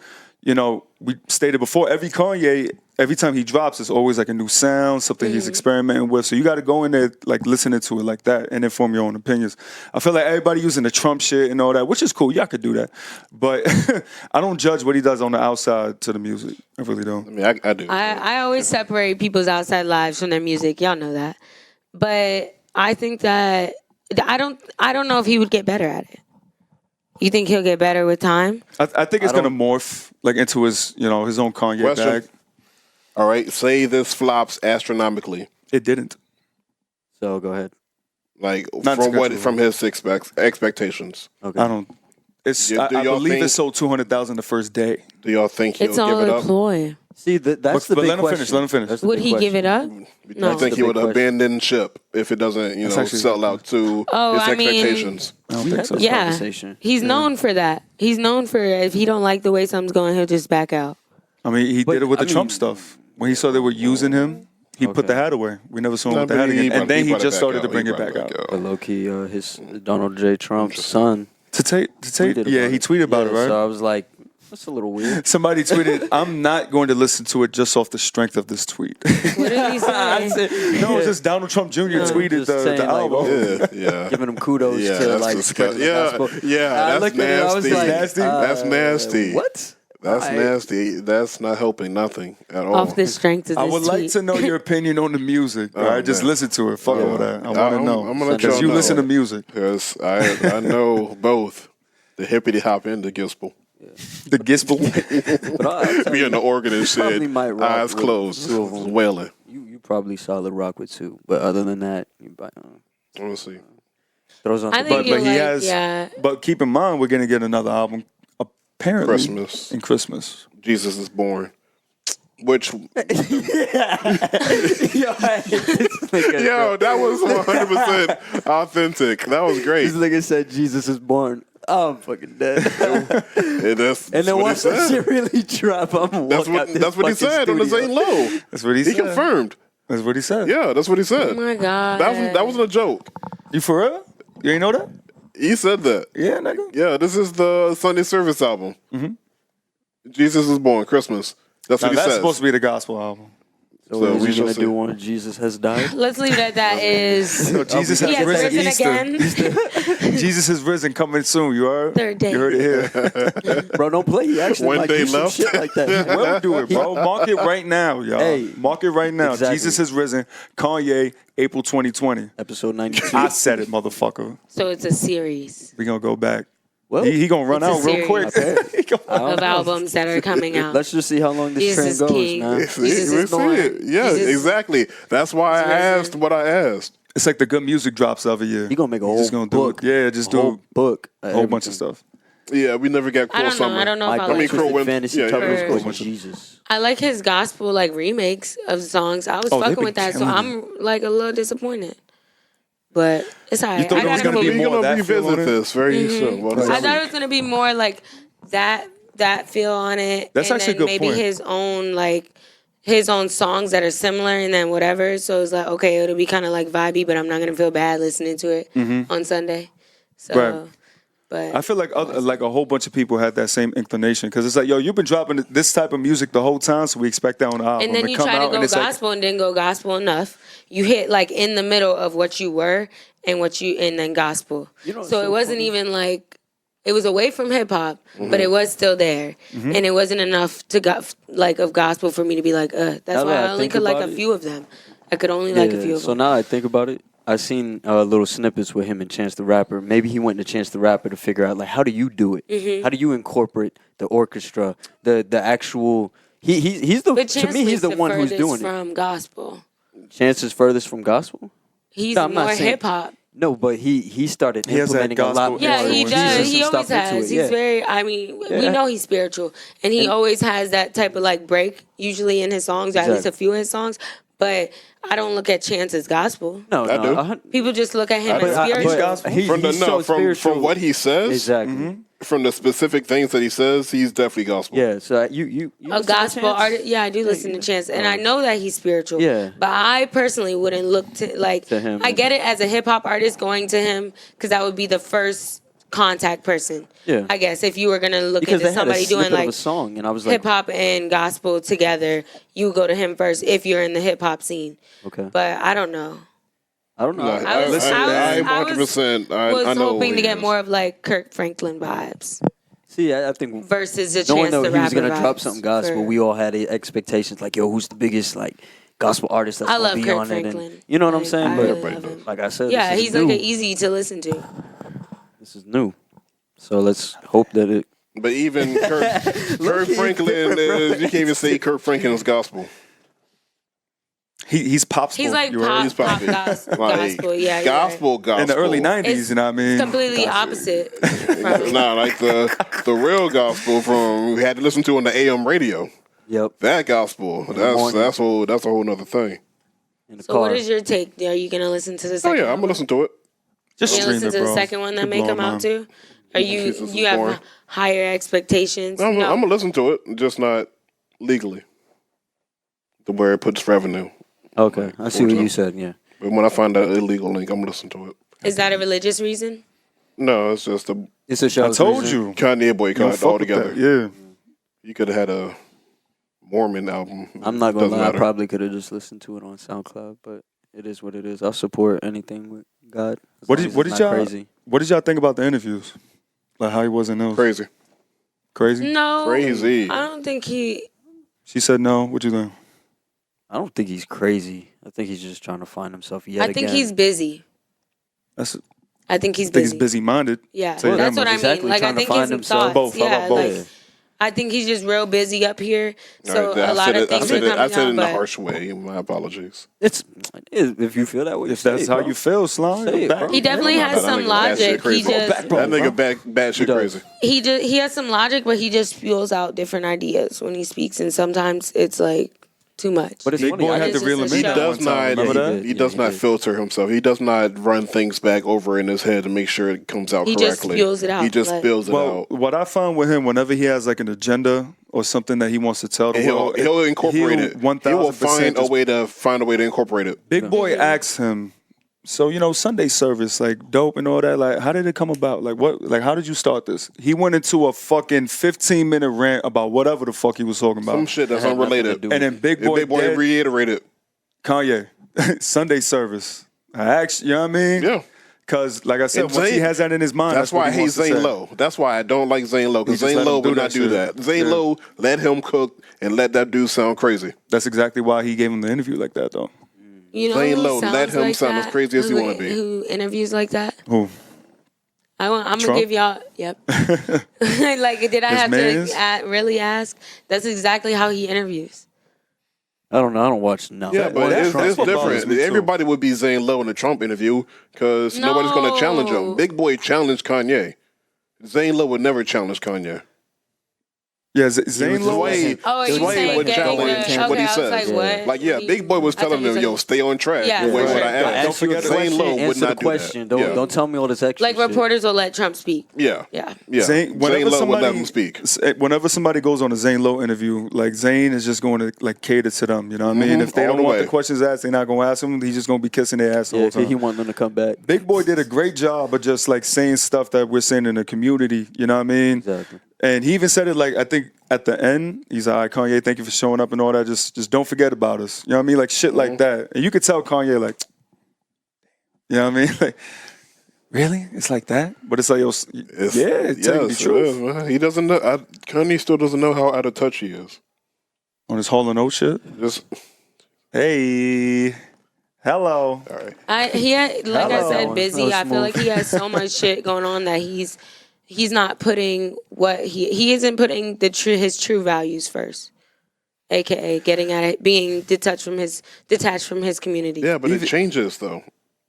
you know, we stated before, every Kanye, every time he drops, it's always like a new sound, something he's experimenting with. So you got to go in there like listening to it like that and then form your own opinions. I feel like everybody using the Trump shit and all that, which is cool. Y'all could do that, but I don't judge what he does on the outside to the music. I really don't. I mean, I do. I always separate people's outside lives from their music. Y'all know that. But I think that I don't know if he would get better at it. You think he'll get better with time? I think it's gonna morph like into his, you know, his own Kanye Question. bag. All right, say this flops astronomically. It didn't. So go ahead. Like Not from his expectations. Okay. I don't. It's. Do I y'all believe think- it sold 200,000 the first day. Do y'all think he'll It's give all it a up? ploy. See, that's the But big let him question. finish, let him finish. That's the Would big he give it question. up? I No. think the he would big question. abandon ship if it doesn't, That's actually- sell out to Oh, his I mean- expectations. I don't We think had so. this Yeah, conversation. he's known for that. He's known for if he don't like the way something's going, he'll just back out. I mean, he But, did it with I the Trump mean- stuff. When he saw they were using him, he put Okay. the hat away. We never saw him No, with the but hat again. And then he brought it just back started out. to bring He it brought back out. But low key, his Donald J. Trump's son. To take, tweeted yeah, about he it. tweeted about it, Yeah, right? So I was like, that's a little weird. Somebody tweeted, I'm not going to listen to it just off the strength of this tweet. What did he say? No, it's just Donald Trump Jr. tweeted Just the saying, like, album. oh, Yeah. Giving him kudos Yeah, to that's like disgusting. spreading the Yeah, gospel. yeah, I that's looked at it, I was nasty. like, Nasty? That's nasty. What? That's Alright. nasty. That's not helping nothing at all. Off the strength of this I would like tweet. to know your opinion on the music. All right, just man. listen to it. Fuck all that. I want to I'm know. gonna let Because y'all you know. listen to music. Because I know both the hippity hop and the gospel. The Gispel. But I'll tell Me you, and the organist probably said, might rock eyes with closed, two of 'em. wailing. you probably solid rock with two. But other than that, you Let me see. throws on I some think But you're he like, has. yeah. But keep in mind, we're gonna get another album apparently Christmas. in Christmas. Jesus is born. Which, Yo, that was 100% authentic. That was great. this nigga said Jesus is born. I'm fucking dead. And that's And then what he once that said. shit really drop, I'm That's what he said on the Zane Low. That's what he He said. confirmed. That's what he said. Yeah, that's what he Oh said. my God. That wasn't a joke. You for real? You ain't know that? He said that. Yeah, nigga. Yeah, this is the Sunday service album. Mm-hmm. Jesus is born, Christmas. That's Now, what he that's says. supposed to be the gospel album. So, So is we he shall gonna see. do one? Jesus has died. Let's leave it at that. Is No, Jesus he has has risen. risen Easter. again? Jesus is risen, coming soon. You heard? Third day. You heard it here. Bro, don't play. He actually One might day do some left. shit like that. We'll do it, bro. Mark it right now, y'all. Hey, Mark it right now. exactly. Jesus is risen. Kanye, April 2020. Episode 92. I said it, motherfucker. So it's a series We gonna go back. Well, He gonna run It's a out real quick. series. He gonna- I don't of know. albums that are coming out. Let's just see how long this Jesus train goes King. now. See, Jesus we is see born. it. Yeah, Jesus exactly. That's why I is risen. asked what I asked. It's like the good music drops every year. He gonna make a whole just gonna book. do it. Yeah, just a whole do book. a whole bunch of stuff. Yeah, we never got I Cruel don't know. Summer. I don't know if My I mean, like. Crow Twisted went- Fantasy yeah, covers yeah. goes with Jesus. I like his gospel like remakes of songs. I was Oh, they've fucking been with that, so killing I'm like a little disappointed. But it's alright. thought I there was gotta gonna move. be We're more of gonna that feel revisit on it? this very soon. Well, I thought it was gonna be more like that feel on it. That's and actually a then good maybe point. his own songs that are similar and then whatever. So it's like, okay, it'll be kinda like vibey, but I'm not gonna feel bad listening to it on Sunday. So Right. but I feel like like a whole bunch of people had that same inclination because it's like, yo, you've been dropping this type of music the whole time, so we expect that on the album. and then It you come try to out go and it's like- gospel and didn't go gospel enough. You hit like in the middle of what you were and then gospel. You know what's so so it wasn't funny? even like It was away from hip hop, but it was still there, and it wasn't enough to of gospel for me to be like, That's Now why that I I only think could like about a it- few of them. I could only like a few of So them. now I think about it, I seen little snippets with him and Chance the Rapper. Maybe he went to Chance the Rapper to figure out like how do you do it? Mm-hmm. How do you incorporate the orchestra, the actual? He's the But to Chance me he's the lives one who's furthest doing it. from gospel. Chance is furthest from gospel. He's No, I'm not more saying- hip hop. No, but he started He has that implementing a lot gospel more. Yeah, he influence. does. Jesus He and always stuff into has. it, He's yeah. very. I mean, we Yeah. know he's spiritual, and he always has that type of like break usually in his songs, or at least a Exactly. few of his songs. But I don't look at Chance as gospel. No, I do. People just look at him as But spiritual. From from what he says, Exactly. from the specific things that he says, he's definitely gospel. Yeah. So you A listen to gospel Chance? artist, yeah, I do listen to Chance, and I know that he's spiritual. Yeah. But I personally wouldn't look to like. To him. I get it as a hip hop artist going to him because that would be the first contact person. Yeah. I guess if you were gonna look Because into they had a somebody doing snippet of like a song, and I was like, hip hop and gospel together, you go to him first if you're in the hip hop scene. okay, But I don't know. I don't know. No, I was- I I 100%. Was I know hoping what to he get is. more of like Kirk Franklin vibes See, I think versus the knowing Chance that the he was Rapper gonna drop vibes something gospel, for- we all had expectations like, yo, who's the biggest like gospel artist that's I gonna love be Kirk on it? Franklin. And, you know what I'm Like, saying? I But really love him. like I said, Yeah, this is he's new. like easy to listen to. This is new, so let's hope that it. But even Kirk Franklin is, you can't even say Kirk Franklin is gospel. He's pop. He's like you heard? pop, He's pop probably- gospel. Like, Yeah, you're right. gospel. In the early '90s, It's you know what I mean? completely opposite. From, Nah, like the real gospel from we had to listen to on the AM radio. Yep. That gospel. That's a whole nother thing. In the so car. what is your take? Are you gonna listen to the Oh second? yeah, I'm gonna listen to it. Just You gonna stream listen it, to bro. the second one that Keep may blowing come out mine. too? Are you Jesus is you have boring. higher expectations? I'm No. gonna listen to it, just not legally. The where it puts revenue. Okay, I see what you said. Yeah. But when I find that illegal link, I'm gonna listen to it. Is that a religious reason? No, it's just a It's a show. I told you. Kanye You don't boycott fuck with altogether. that. Yeah. You could have had a Mormon album. I'm not gonna Doesn't lie. matter. I probably could have just listened to it on SoundCloud, but it is what it is. I'll support anything with God. as What long did as what it's did not y'all crazy. What did y'all think about the interviews? Like how he was in those? Crazy. Crazy? No. Crazy. I don't think he. She said no. What you think? I don't think he's crazy. I think he's just trying to find himself yet I think again. he's busy. That's I think he's I think busy. he's busy minded. Yeah, Tell you that's that what I much. mean. Exactly, Like I trying to think find his himself. thoughts. Both. How Yeah, about both? like I think he's just real busy up here. So All right, a lot of things are coming I said it out. in a But harsh way. My apologies. It's if you feel that way. If say that's it, how bro. you feel, Slime. Say it, back- bro. he definitely Yeah, has that some nigga bad shit logic. He crazy. just That nigga bad shit does. crazy. he has some logic, but he just spews out different ideas when he speaks, and sometimes it's like too much. But it's Big funny. boy I had to It's reel him just a in show. that Does one time. not. Remember Yeah, he that? did. He does not did. filter himself. He does not run things back over in his head to make sure it comes out He just correctly. spews it out, He just like- spills it Well, out. what I found with him, whenever he has like an agenda or something that he wants to tell the And world, he'll incorporate it. He will 1000% find a way to incorporate it. Big Boy asks him, so Sunday service, like dope and all that. Like, how did it come about? Like, what? Like, how did you start this? He went into a fucking 15-minute rant about whatever the fuck he was talking about. Some shit that's That had nothing to unrelated. do And And then Big Boy, Big Boy dead, reiterated. Kanye, Sunday service. I asked, you know what I mean? Yeah. Because, like I said, And once he Zane- has that in his mind, That's why I what he hate wants to Zane say. Lowe. That's why I don't like Zane Lowe. He Because just Zane let him Lowe do would that not do shit. that. Zane Yeah. Lowe let him cook and let that dude sound crazy. That's exactly why he gave him the interview like that, though. You know Zane who Lowe, let sounds him like sound as that? crazy as he Who- wanna be. Who interviews like that? Who? I'm gonna Trump? give y'all. Yep. Like, did I His have mans? to really ask? That's exactly how he interviews. I don't know. I don't watch nothing. Yeah, but that it's Trump bothers different. me too. Everybody would be Zane Lowe in the Trump interview because nobody's going to challenge him. No. Big Boy challenged Kanye. Zane Lowe would never challenge Kanye. Yeah, Zane Lowe. Sway, Oh, are you Sway saying would getting challenge the- what okay, he I was says. like, what? Like, yeah, Big Boy was I thought telling you him, said- yo, stay on track. Yeah, the way for what sure. I I asked. asked you a forget the Zane question. Lowe would Answer the not do that. question. Don't Yeah. don't tell me all this extra Like shit. reporters will let Trump speak. Yeah. Yeah. Yeah. Zane, Zane Lowe would let him speak. Whenever somebody goes on a Zane Lowe interview, like Zane is just going to like cater to them. You know what I mean? If they All don't the want way. the questions asked, they're not going to ask them. He's just going to be kissing their ass the Yeah, whole 'cause time. he want them to come back. Big Boy did a great job of just like saying stuff that we're saying in the community. You know what I mean? Exactly. And he even said it like, I think at the end, he's like, all right, Kanye, thank you for showing up and all that. Just don't forget about us. You know what I mean? Like shit like that. And you could tell Kanye like, you know what I mean? Like, Really? It's like that? But it's like, it's technically true. It is, man. He doesn't know. Kanye still doesn't know how out of touch he is. On his Hall & Oates shit? Just hey. Hello. all right. I said, busy. I feel like he has so much shit going on that he's not putting he isn't putting his true values first. AKA getting at it, being detached from his community. Yeah, but it changes though.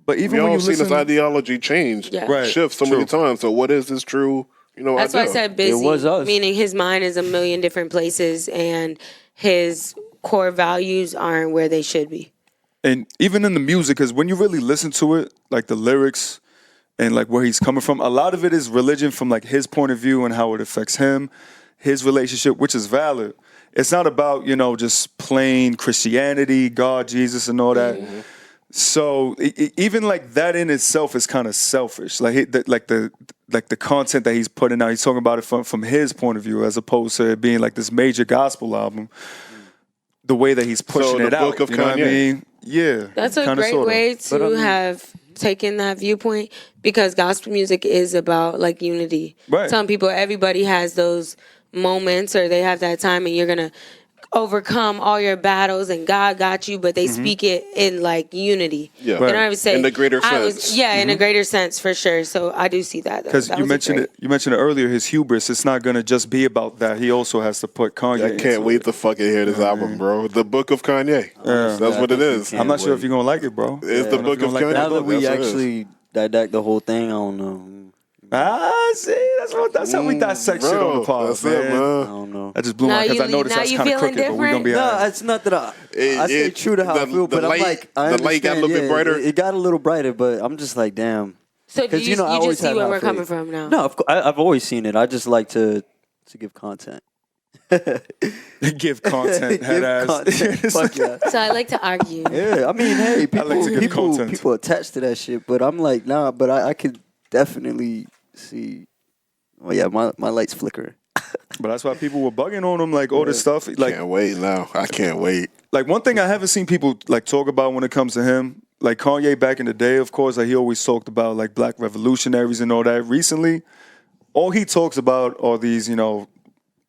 But even we when all you seen listen, this ideology change, Yeah. shift so many times. So what is this true? That's why I said busy. It was us. Meaning his mind is a million different places, and his core values aren't where they should be. and even in the music, because when you really listen to it, like the lyrics and like where he's coming from, a lot of it is religion from like his point of view and how it affects him, his relationship, which is valid. It's not about, just plain Christianity, God, Jesus, and all that. Mm-hmm. So even like that in itself is kind of selfish. Like the content that he's putting out, he's talking about it from his point of view, as opposed to it being like this major gospel album. The way that he's pushing it out, Book of you know Kanye. what I mean? Yeah, That's a great way to have taken that viewpoint, because gospel music is about like unity. Right. Telling people everybody has those moments, or they have that time, and you're gonna overcome all your battles, and God got you, but they speak it in like unity. Yeah. Right. I would say In the greater sense. In a greater sense for sure. So I do see that. Because you mentioned it earlier, his hubris. It's not gonna just be about that. He also has to put Kanye. I can't wait to fucking hear this album, bro. The Book of Kanye. That's what it is. I'm not sure if you're gonna like it, bro. It's the Book of Kanye. Now that we That's what it is. actually dissect the whole thing, I don't know. See, that's how we dissect shit on the pod, That's man. it, man. I don't know. I just blew my because I noticed that's kind of crooked, but we're gonna be different? all No, right. it's not that I stay true to how I feel, but I'm like, I the light got a understand, little bit brighter. It got a little brighter, but I'm just like, damn. So do you, I you always just see have where high we're faith. coming from now? No, I've always seen it. I just like to give content. Give content, head ass. Content. Fuck yeah. So I like to argue. Yeah, I mean, hey, I like to give content. people attached to that shit, but I'm like, nah, but I could definitely see. Well, yeah, my lights flicker. But that's why people were bugging on him, like all this stuff. Like, Can't wait now. I can't wait. like one thing I haven't seen people like talk about when it comes to him, like Kanye back in the day, of course, like he always talked about like black revolutionaries and all that. Recently, all he talks about are these,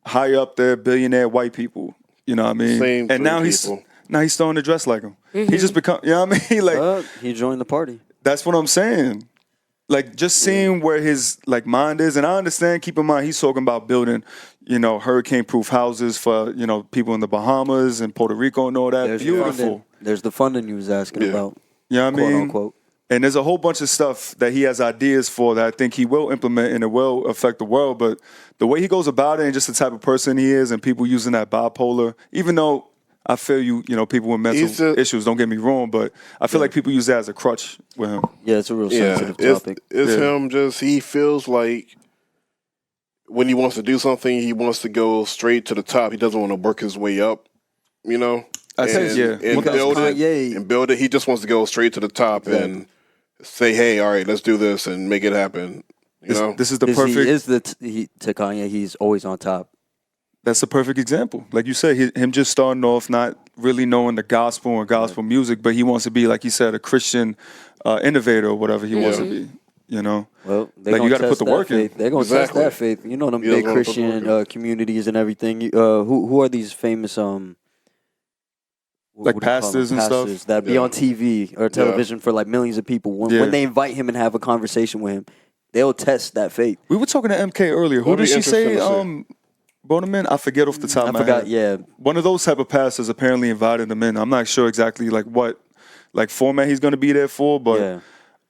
high up there billionaire white people. You know what I mean? Same and now people. he's starting to dress like them. He just become, you know what I mean? Like He joined the party. that's what I'm saying. Like just seeing where his like mind is, and I understand. Keep in mind, he's talking about building, hurricane-proof houses for people in the Bahamas and Puerto Rico and all that. There's Beautiful. There's the funding you was asking about. You know what I Quote mean? unquote. And there's a whole bunch of stuff that he has ideas for that I think he will implement and it will affect the world. But the way he goes about it and just the type of person he is, and people using that bipolar, even though I feel people with mental issues, don't get me wrong, but I feel like people use that as a crutch with him. Yeah, it's a real sensitive topic. It's him he feels like when he wants to do something, he wants to go straight to the top. He doesn't want to work his way up, I and build it. He just wants to go straight to the top and say, hey, all right, let's do this and make it happen. This is the perfect... To Kanye, he's always on top. That's a perfect example. Like you said, him just starting off not really knowing the gospel and gospel music, but he wants to be, like you said, a Christian innovator or whatever he wants to be. Well, you got to put the work in. They're gonna test that faith. Them big Christian communities and everything. Who are these famous like pastors and stuff that be on TV or television for like millions of people? When they invite him and have a conversation with him, they'll test that faith. We were talking to MK earlier. Who did she say? Brought him in? I forget off the top of my head. Yeah. One of those type of pastors apparently invited him in. I'm not sure exactly like what format he's going to be there for, but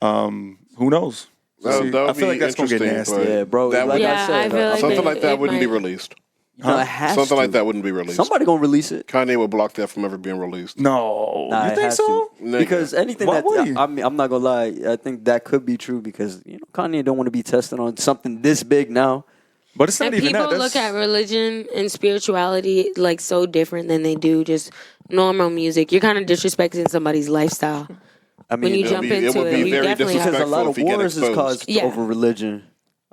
who knows? I feel like that's going to get nasty. Yeah, bro. Like I said, I feel like something like that wouldn't be released. Something like that wouldn't be released. Somebody gonna release it. Kanye would block that from ever being released. No, you think so? Because anything I'm not gonna lie. I think that could be true because Kanye don't want to be tested on something this big now. But it's not even that. People look at religion and spirituality like so different than they do just normal music. You're kind of disrespecting somebody's lifestyle. I mean, when you jump into it, you definitely have because a lot of wars is caused over religion.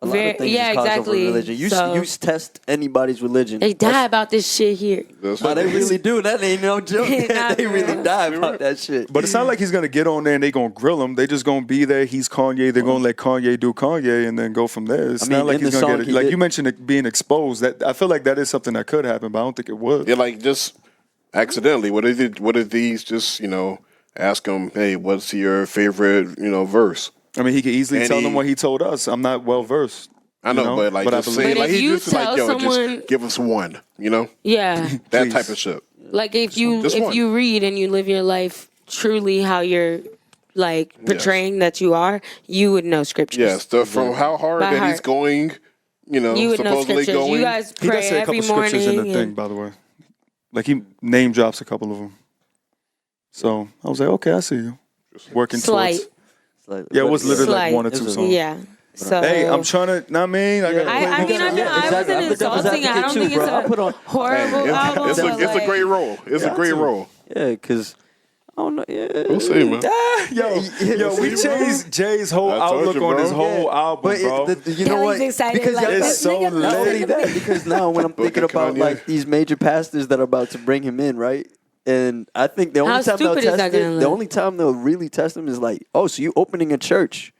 A lot of things yeah, is caused exactly. over religion. You So- you test anybody's religion. They die about this shit here. That's But what they really do. That ain't no joke. Not They really real. die about that shit. But it's not like he's gonna get on there and they gonna grill him. They just gonna be there. He's Kanye. They're gonna let Kanye do Kanye and then go from there. It's I mean, not like in he's the gonna song get it. he Like did- you mentioned, it being exposed. That I feel like that is something that could happen, but I don't think it would. Yeah, like just accidentally. What did these just ask him? Hey, what's your favorite verse? I mean, he could easily And tell he- them what he told us. I'm not well versed. I know, but like I just believe- saying, But like if he you just like tell someone- just give us one. Yeah. That Please. type of shit. Like if you Just one. read and you live your life truly how you're like portraying that you are, you would know scriptures. Yes, from how hard By that he's heart. going. You would know supposedly scriptures. going. You guys He does pray say a every couple morning. scriptures in the thing, and- by the way. Like he name drops a couple of them. So I was like, okay, I see you. Working Slight. towards. It's like- Yeah, it was but literally Slight. like one or It's two a- songs. Yeah. So Hey, I'm trying to. Not me. I gotta I mean, I wasn't insulting. I don't think it's I put on. a horrible album. It's but a like, great role. It's a great role. Yeah, because I don't know. Yeah, We'll see, man. Yo, we changed Jay's whole I told outlook you, on bro. his whole Yeah. album, But bro. you know what? Kelly's excited Because like It's that so nigga lit. not only knows. that, because now when I'm thinking of about Kanye. like these major pastors that are about to bring him in, right? And I think the only How time they'll stupid is test that gonna it, the look? only time they'll really test him is like, oh, so you opening a church?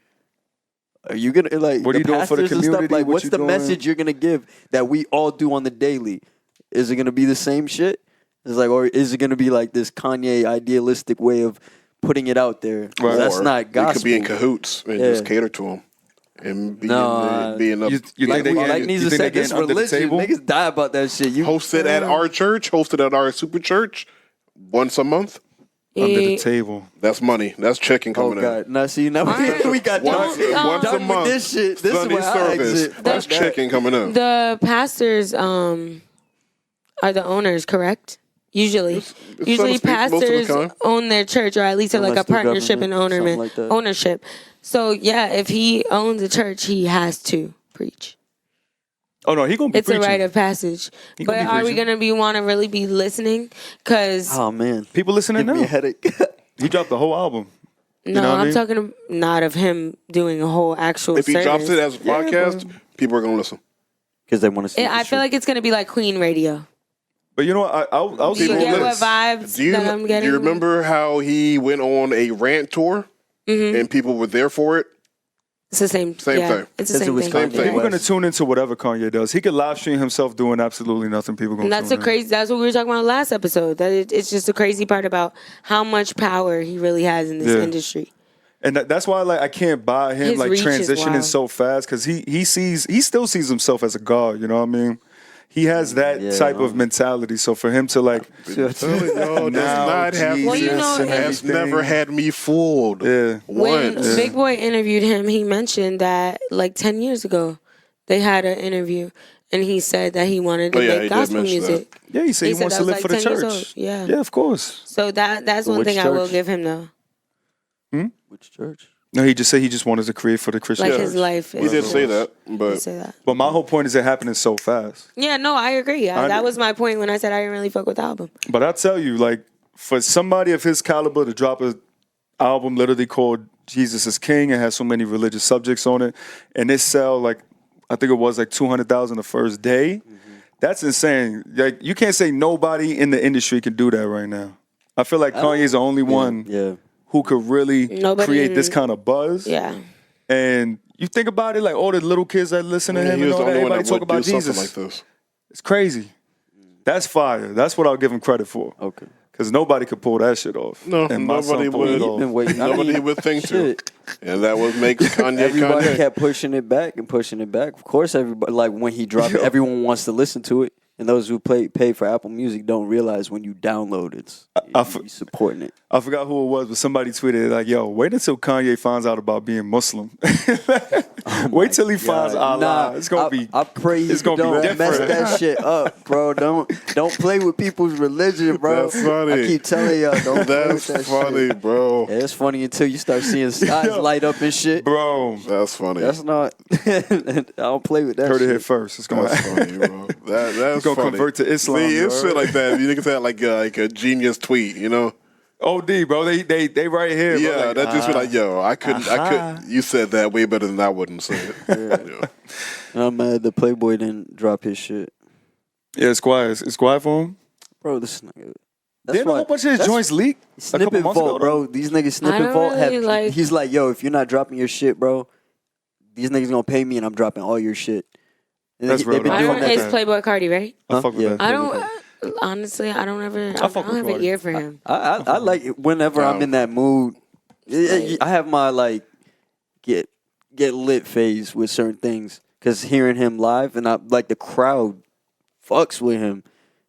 Are you gonna like What are you doing for the pastors and stuff, community? Like, What what's you the doing? message you're gonna give that we all do on the daily? Is it gonna be the same shit? It's like, or is it gonna be like this Kanye idealistic way of putting it out there? 'Cause Right. That's Or not we gospel. could be in cahoots and just cater to him and being up. You Like, think they like getting- Nisa you think they said, this getting under the religion, table? niggas die about that shit. You Hosted at our church, hosted at our super church once a month. Under the Eh, table. That's money. That's checking Oh coming in. God! Now see, now we got Once, done, once a done with month. this shit. This Sunday is where I service. exit. That's Fuck that. checking coming in. The pastors are the owners, correct? Usually so to usually speak, most of the pastors time. own their church, or at least have like a Unless they're partnership and government, something like that. ownership. So yeah, if he owns a church, he has to preach. Oh no, he gonna be It's preaching. a rite of passage. He But gonna be are we preaching. gonna be want to really be listening? Because Oh man, People listening give me a now. headache. He dropped the whole album. no, know what I I'm mean? talking not of him doing a whole actual. If he service. drops it as a podcast, people are going to listen. Because they want to see. I feel like it's gonna be like Queen Radio. But you know what? I'll Do you say get what this. vibes Do you, that I'm getting? do you remember how he went on a rant tour and people were there for it? It's the same. Same yeah, thing. It's the Because same it was thing. Same thing. People are gonna tune into whatever Kanye does. He could live stream himself doing absolutely nothing. People gonna And that's tune the crazy. That's what we were talking about last episode. That it's just the crazy part about how much power he really has in this Yeah. industry. And that's why I can't buy him His like reach is transitioning wild. so fast because he still sees himself as a god. You know what I mean? He has that Yeah, type of mentality. So for him to like, No, does not have Jesus Well, you know, and has everything. never had me fooled. Yeah. When Once. Big Boy interviewed him, he mentioned that like 10 years ago, they had an interview, and he said that he wanted to Oh, yeah, he make did gospel mention music. Yeah, he said he He said wants that to was live like for the 10 years church. old. Yeah. Yeah, of course. So that's one which thing I will church? give him though. Which church? No, he just said he just wanted to create for the Christian Like church. his life. He is- did say that, He but say that. But my whole point is it happening so fast. Yeah, no, I agree. That was my point when I said I didn't really fuck with the album. But I tell you, like, for somebody of his caliber to drop an album literally called Jesus is King and has so many religious subjects on it, and it sell like, I think it was like 200,000 the first day. That's insane. Like, you can't say nobody in the industry can do that right now. I feel like Kanye's the only one Yeah. who could really Nobody create this in- kind of buzz. Yeah. And you think about it, like all the little kids that listen to him he and was all the that, only one everybody that talk would do about something Jesus. like this. It's crazy. That's fire. That's what I'll give him credit for. Okay. Because nobody could pull that shit off. No, And my son nobody pulled it would. off. Been waiting. I Nobody mean, would think to. shit. And that what makes Kanye Everybody Kanye. kept pushing it back and pushing it back. Of course, everybody like when he dropped it, everyone wants to listen to it. And those who pay for Apple Music don't realize when you download it, you're supporting it. I forgot who it was, but somebody tweeted like, "Yo, wait until Kanye finds out about being Muslim. Wait till he finds Allah. Nah, It's gonna be. I pray you it's gonna be don't mess different. that shit up, bro. Don't play with people's religion, bro. That's funny. I keep telling y'all, don't play with That's that funny, shit. bro. Yeah, it's funny until you start seeing skies light up and shit. Bro, That's funny. That's not. I don't play with that. heard it shit. here first. It's gonna. That's funny, bro. That's He's gonna funny. convert to Islam, See, it's bro. shit like that. You niggas had like a genius tweet, you know? OD, bro. They right here. Yeah, bro. Like, that just be like, yo, I couldn't. You said that way better than I wouldn't say it. Yeah. I'm mad the Playboy didn't drop his shit. yeah, it's quiet. It's quiet for him. Bro, this is not good. Didn't a whole bunch of his joints leak? Snippet Vault, bro. These niggas Snippet Vault have. He's like, yo, if you're not dropping your shit, bro, these niggas gonna pay me and I'm dropping all your shit. And That's real. I don't. It's Playboi Carti, right? I fuck with that. I don't. Honestly, I don't ever. I don't have an ear for him. I like it whenever I'm in that mood. I have my like get lit phase with certain things because hearing him live and I like the crowd fucks with him.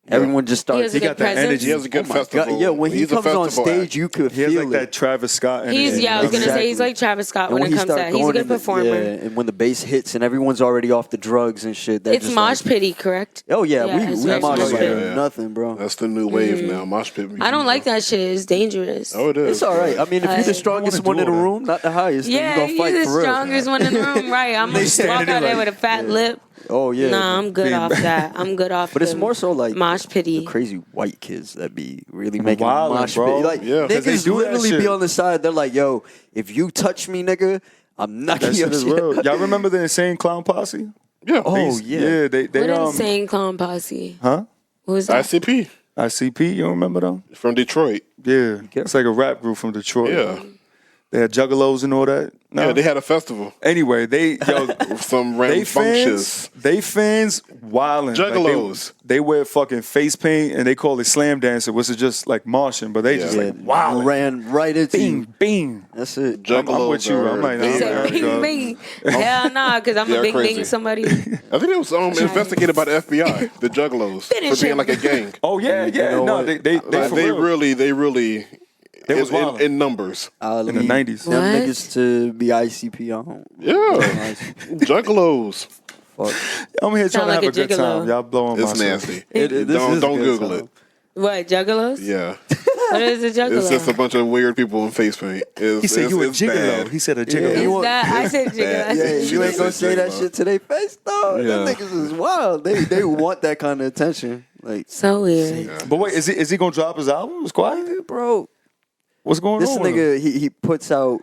Everyone just starts. He got that energy. He has a good festival. God, yeah, when he comes on stage, you could He has feel like that Travis Scott energy. I was gonna say he's like Travis Scott And when it comes to that. He's a good performer. Yeah, and when the bass hits and everyone's already off the drugs and shit. It's mosh pitty, correct? Oh yeah, it's we very mosh mosh pit pit. nothing, bro. That's the new wave now. Mosh pit. I don't like that shit. It's dangerous. Oh, it is. It's all right. I mean, if you're the strongest one in the room, not the highest, Yeah, then you gonna fight you're the for real. strongest one in the room, right? I'm gonna walk out there with a fat lip. Oh yeah. Nah, I'm good off that. I'm good off. But it's more so like mosh pity. the crazy white kids that be really making Wildin', mosh bro. pit. Like Yeah. 'Cause they niggas do that literally shit. be on the side. They're like, yo, if you touch me, nigga, I'm knocking That your shit is shit. real. Y'all remember the Insane Clown Posse? Yeah. Oh yeah. Yeah, they What insane clown posse? Huh? What was that? ICP ICP, you don't remember them? from Detroit. Yeah. It's like a rap group from Detroit. Yeah. They had juggalos and all that. No. Yeah, they had a festival. Anyway, they Some they rambunctious. fans wildin'. Juggalos. Like they wear fucking face paint and they call it slam dancer, which is just like moshing, but they just Yeah, like wow, ran right into bing, you. bing. That's it. I'm with you. I'm like, He nah, said nah, nah. bing bing. Hell nah, because I'm They're a bing crazy. bing somebody. I think it was investigated by the FBI, the Juggalos, Finish for being him. like a gang. Oh yeah, yeah. know No, what? they Like, for they real. really They was wildin'. in numbers. I'll in the leave 90s. Them What? niggas to be ICP on. Yeah, Juggalos. Fuck. I'm here trying Sound to like have a a good time. gigolo. Y'all blowing my It's shit. nasty. This is Don't a good Google song. it. What, juggalos? Yeah, What is a juggalo? it's just a bunch of weird people in face paint. He said you a it's gigolo. bad. He said a Yeah, gigolo. you want- I said juggalo. Yeah, She you ain't just gonna said say that J-Lo. shit to their face, though. Yeah. Them niggas is wild. They want that kind of attention. Like, So weird. But wait, is he gonna drop his album? It's quiet. bro, What's going this on? with him? nigga he puts out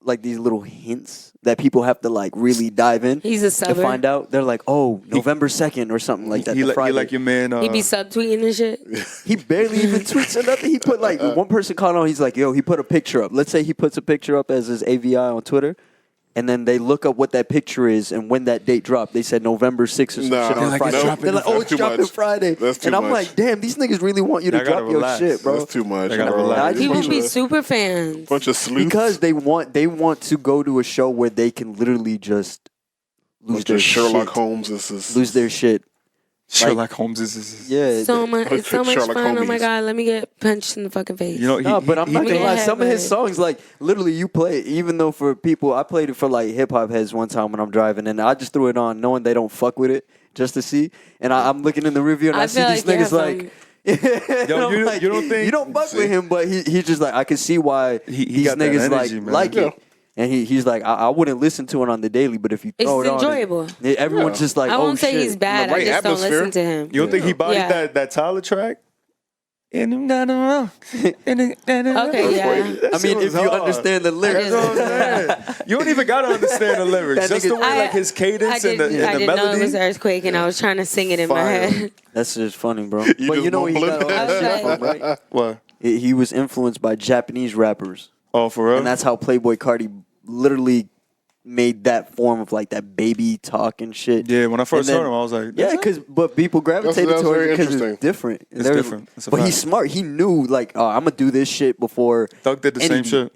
like these little hints that people have to like really dive in He's a to subber. find out. They're like, oh, November 2nd or something like that. He the like, Friday. he like your man. He be subtweeting and shit. He barely even tweets or nothing. He put like one person called on. He's like, yo, he put a picture up. Let's say he puts a picture up as his AVI on Twitter. And then they look up what that picture is and when that date dropped. They said November 6th or some Nah. shit They're on like, Friday. it's dropping They're like, oh, That's it's too dropping much. Friday. That's too and I'm much. like, damn, these niggas really want you to Y'all gotta drop your relax. shit, bro. That's too much. They gotta bro. relax. I just People be be like- super fans. Bunch of sleuths. Because they want to go to a show where they can literally just lose Bunch their of Sherlock shit. Holmes. This is Lose their shit. Sherlock Holmes is. Yeah. So much, it's so much Sherlock fun. Oh my Holmes. god, let me get punched in the fucking face. You know, No, but I'm not gonna lie. Yeah, Some of his but- songs, like literally, you play it. Even though for people, I played it for like hip hop heads one time when I'm driving, and I just threw it on, knowing they don't fuck with it, just to see. And I'm looking in the review, and I see feel these like you niggas have like. some- Yo, I'm you like, don't think- you don't fuck with him, but he's just like I can see why He these got that niggas energy, man. like Yeah. it. And he's like, I wouldn't listen to it on the daily, but if you It's throw it on, enjoyable. everyone's just like, I oh won't say shit. he's bad. The right I just don't atmosphere. listen to him. You don't think he bodied Yeah. that Tyler track? And Okay, yeah. I mean, if you understand the lyrics, I just- You don't even gotta understand the lyrics. That Just the nigga- way like his I cadence and didn't, the, I and the didn't know it was melody. earthquake, and I was trying to sing it in my Fire. head. that's just funny, bro. You But just you know where he mumble got all it. that shit Okay. from, right? What? He was influenced by Japanese rappers, Oh, for real? and that's how Playboi Carti literally made that form of like that baby talk and shit. Yeah, when I first And then- heard him, I was like, Yeah, but people gravitated that's towards very it because interesting. it's different. It's They're- different. It's a but fact. he's smart. He knew like, oh, I'm gonna do this shit before. Thug did the same shit.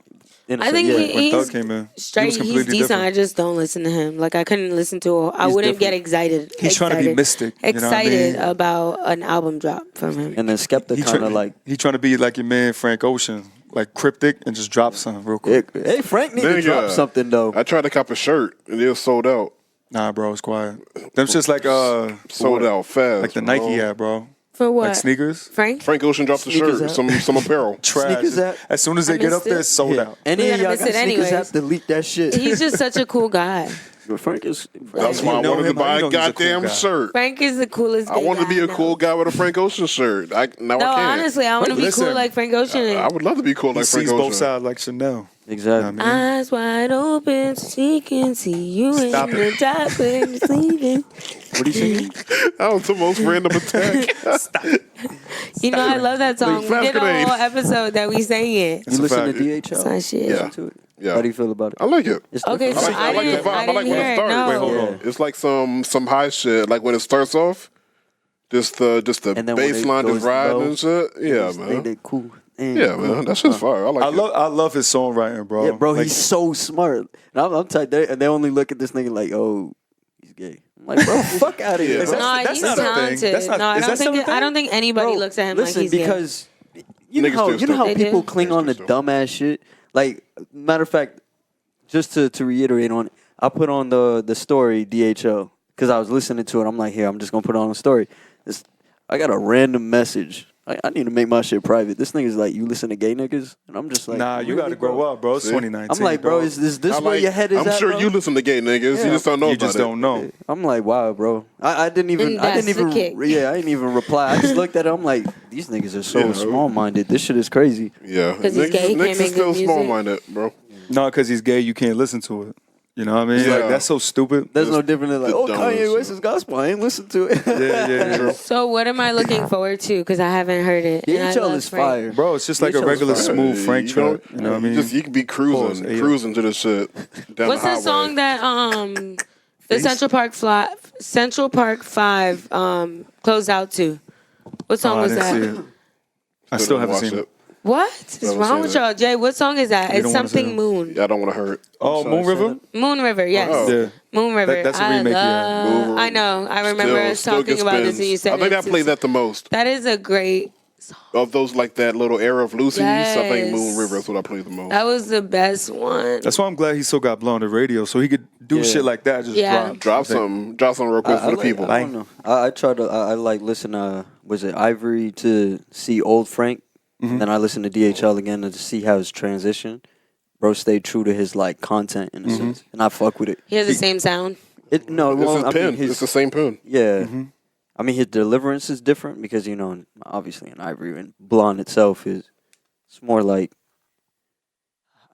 I think yeah. he- When Thug He's came in, Straight, he was he's completely decent. different. I just don't listen to him. Like I couldn't listen to. I He's wouldn't get different. excited. He's trying to be mystic. You know what I Excited mean? about an album drop from him. And then Skepta He kind of like, he trying to be like your man Frank Ocean, like cryptic and just drop something real quick. hey, Frank need to Nigga, drop something though. I tried to cop a shirt and it was sold out. Nah, bro, it's quiet. Them's just like Sold out fast. like the bro. Nike ad, bro. For what? Like sneakers. Frank? Frank Ocean dropped a Sneakers shirt, out. some apparel. Trash. Sneakers ad? As soon as they get missed up there, it. it's sold out. Any We of gotta y'all miss got it sneakers anyways. have to leak that shit. He's just such a cool guy. Frank is. That's why I know wanted to him, buy you know a he's a cool goddamn guy. shirt. Frank is the coolest. I gay want to guy be a I know. cool guy with a Frank Ocean shirt. I No, can't. honestly, I want to be Listen, cool like Frank Ocean. I would love to be cool He like Frank sees both Ocean. sides like Chanel. Exactly. Eyes wide open so she can see you Stop in the dark when you're sleeping. What are you singing? That was the most random attack. You know, I love that song. We Flash did a grenade. whole episode that we sang it. That's You a listen fact. to DHL? It's not shit. Yeah. Listen to it. Yeah. How do you feel about it? I like it. It's Okay, different. so I like the didn't, vibe. I like when hear it it. starts. No. Wait, hold on. It's like some high shit. Like when it starts off, just the And then when bass it line goes just riding low, and shit. Yeah, They man. did cool. Yeah, man. That shit's fire. I like it. I love his songwriting, bro. Yeah, bro, Like, he's so smart. And I'm tight. They only look at this nigga like, oh, he's gay. I'm like, bro, fuck out of here. Yeah. bro. No, That's he's not a thing. talented. That's not- No, is that still a I don't think anybody Bro, looks at him listen, like he's because you know Niggas how do you know how still. people They do. cling on to Niggas do. dumbass shit. Like, matter of fact, just to reiterate on it, I put on the story DHL because I was listening to it. I'm like, here, I'm just gonna put it on the story. I got a random message. I need to make my shit private. This nigga's like, you listen to gay niggas, and I'm just like, nah, you really, got to grow bro? up, bro. It's See? 2019. I'm like, bro, dog. is this I where like- your head is I'm at, sure bro? you listen to gay niggas. Yeah. You just don't know you about just it. don't know. I'm like, wow, bro. I didn't even. And I didn't that's the even. kick. Yeah, I didn't even reply. I just looked at it. I'm like, these niggas are so Yeah. small-minded. This shit is crazy. Yeah. 'Cause he's gay, he Niggas can't is make still good music. small-minded, bro. No, because he's gay, you can't listen to it. You know what I mean? Yeah. Like, that's so stupid. That's no different than like, the oh, dumbest Kanye West shit. is gospel. I ain't listen to it. Yeah. So what am I looking forward to? Because I haven't heard it. and I DHL love is Frank. fire. Bro, it's just like a DHL is regular fire. smooth Frank You track. don't- You know what I mean? You can be cruising Pause, to this shit down What's the the highway. song that the Central Park 5 closed out to? What song Oh, I was didn't that? see it. I still haven't watch seen it. What is Haven't wrong seen with it. y'all, Jay? What song is that? You It's don't wanna something say it? Moon. Yeah, I don't want to hurt. Oh, sorry, Moon say River? Moon River, yes. Oh. Yeah. Moon River. that's a remake, yeah. Moon River. I know. I remember us talking gets about this spins. and you said I think I it's- played that the most. That is a great. Of those, like that little era of Lucy's, I think Yes. Moon River is what I played the most. That was the best one. That's why I'm glad he still got blown on the radio, so he could do Yeah. shit like that. Just Yeah. drop. Drop something real quick for the people. I don't know. I try to. I like listen. Was it Ivory to see old Frank? And then I listened to DHL again to see how his transition. Bro stayed true to his like content in a sense, and I fuck with it. He has the same sound. No, It's well, a I pin. mean, his, It's the same pin. yeah. I mean, his deliverance is different because obviously, an Ivory and Blonde itself is. It's more like.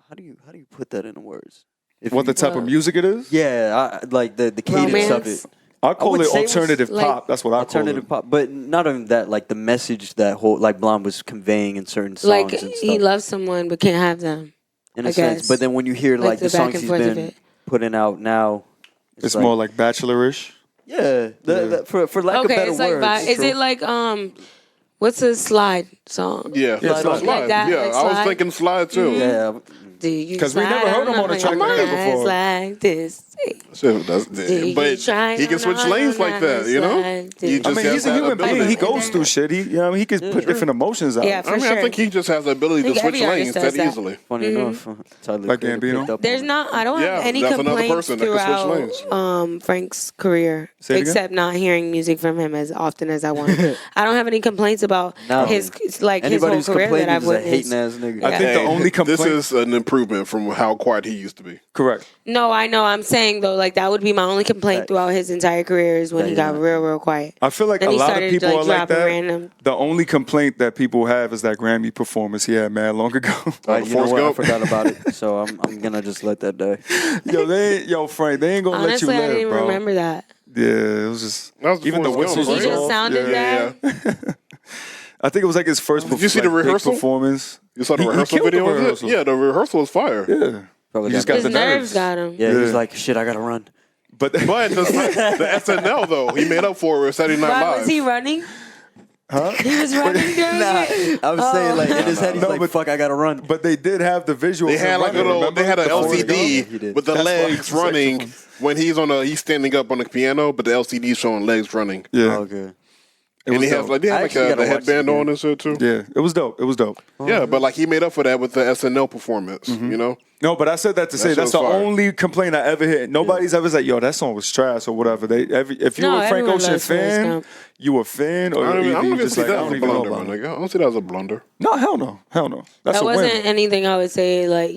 How do you put that into words? If What you- the type of music it is? Yeah, like the cadence of Romance? it. I call would it say it was alternative like pop. That's what I call Alternative it. pop, but not only that, like the message that like Blonde was conveying in certain songs Like and stuff. he loves someone but can't have them. in a I sense. guess. But then when you hear Like like the the back songs and he's forth of been it. putting out now, It's like- more like bachelorish. yeah. For lack of Okay, better it's like words. is it like what's a slide song? Yeah, Yeah, slide. Slide. That, Yeah, like I was slide. thinking slide too. Yeah, Do you 'Cause we slide never heard him on a track like that lines before. like this? Shit, but try he can on switch all lanes your like that, you know. lines like He this? I just mean, has he's a that human ability. being. He goes through shit. He can put different emotions out. Yeah, for I mean, sure. I think he just has the ability to think switch every lanes artist does that that. easily. funny enough, Tyler Like Creator Gambino? picked up There's on not. I don't Yeah, have any that's another complaints person that can switch throughout Frank's career, Say it again? except not hearing music from him as often as I want. I don't have any complaints about No. his like Anybody his whole whole career complaining that I've is a witnessed. hating ass nigga. I think the only complaint. This is an improvement from how quiet he used to be. Correct. No, I know. I'm saying though, like that would be my only complaint Facts. throughout his entire career is when he Yeah. got real quiet. I feel like Then a he lot of started, people like, are like dropping that. random- The only complaint that people have is that Grammy performance he had mad long ago. You know Forrest what? I Gump. forgot about it, so I'm gonna just let that die. Frank, they ain't gonna Honestly, let you I live, didn't even bro. remember that. Yeah, it was just That was the even the Forrest whistles. Gump, He right? was just off. sounded Yeah, bad. I think it was like his first. Did you see the big rehearsal? performance? You saw the He rehearsal killed the video of it? rehearsal. Yeah, the rehearsal was fire. Yeah, Probably you just got got His the nerves nerves. got him. Yeah, Yeah. he's like, shit, I gotta run. But But the SNL though, he made up for it with Saturday Night Why Live. was he running? Huh? He was running during it. I was saying like in his head, he's No, like, but- fuck, I gotta run. But they did have the visuals. They had of like a running, little. remember? They had an The Forrest He LCD did. with the That's why legs it's running sexual. when he's standing up on the piano, but the LCD showing legs running. Yeah, Okay. It And was he has dope. like, they have I like actually a gotta watch headband it on again. and shit too. Yeah, it was dope. It was dope. Yeah, but like he made up for that with the SNL performance. You know, No, but I said that to say shit that's was the fire. only complaint I ever hit. Nobody's ever said, "Yo, that song was trash" or whatever. If you No, were a Frank everyone Ocean loves Forrest fan, Gump. you a fan, or I don't either you even just see like, that I as don't a even know blunder, about man. it. Like, I don't see that as a blunder. No, hell no, hell no. That's That a wasn't win. anything I would say, like,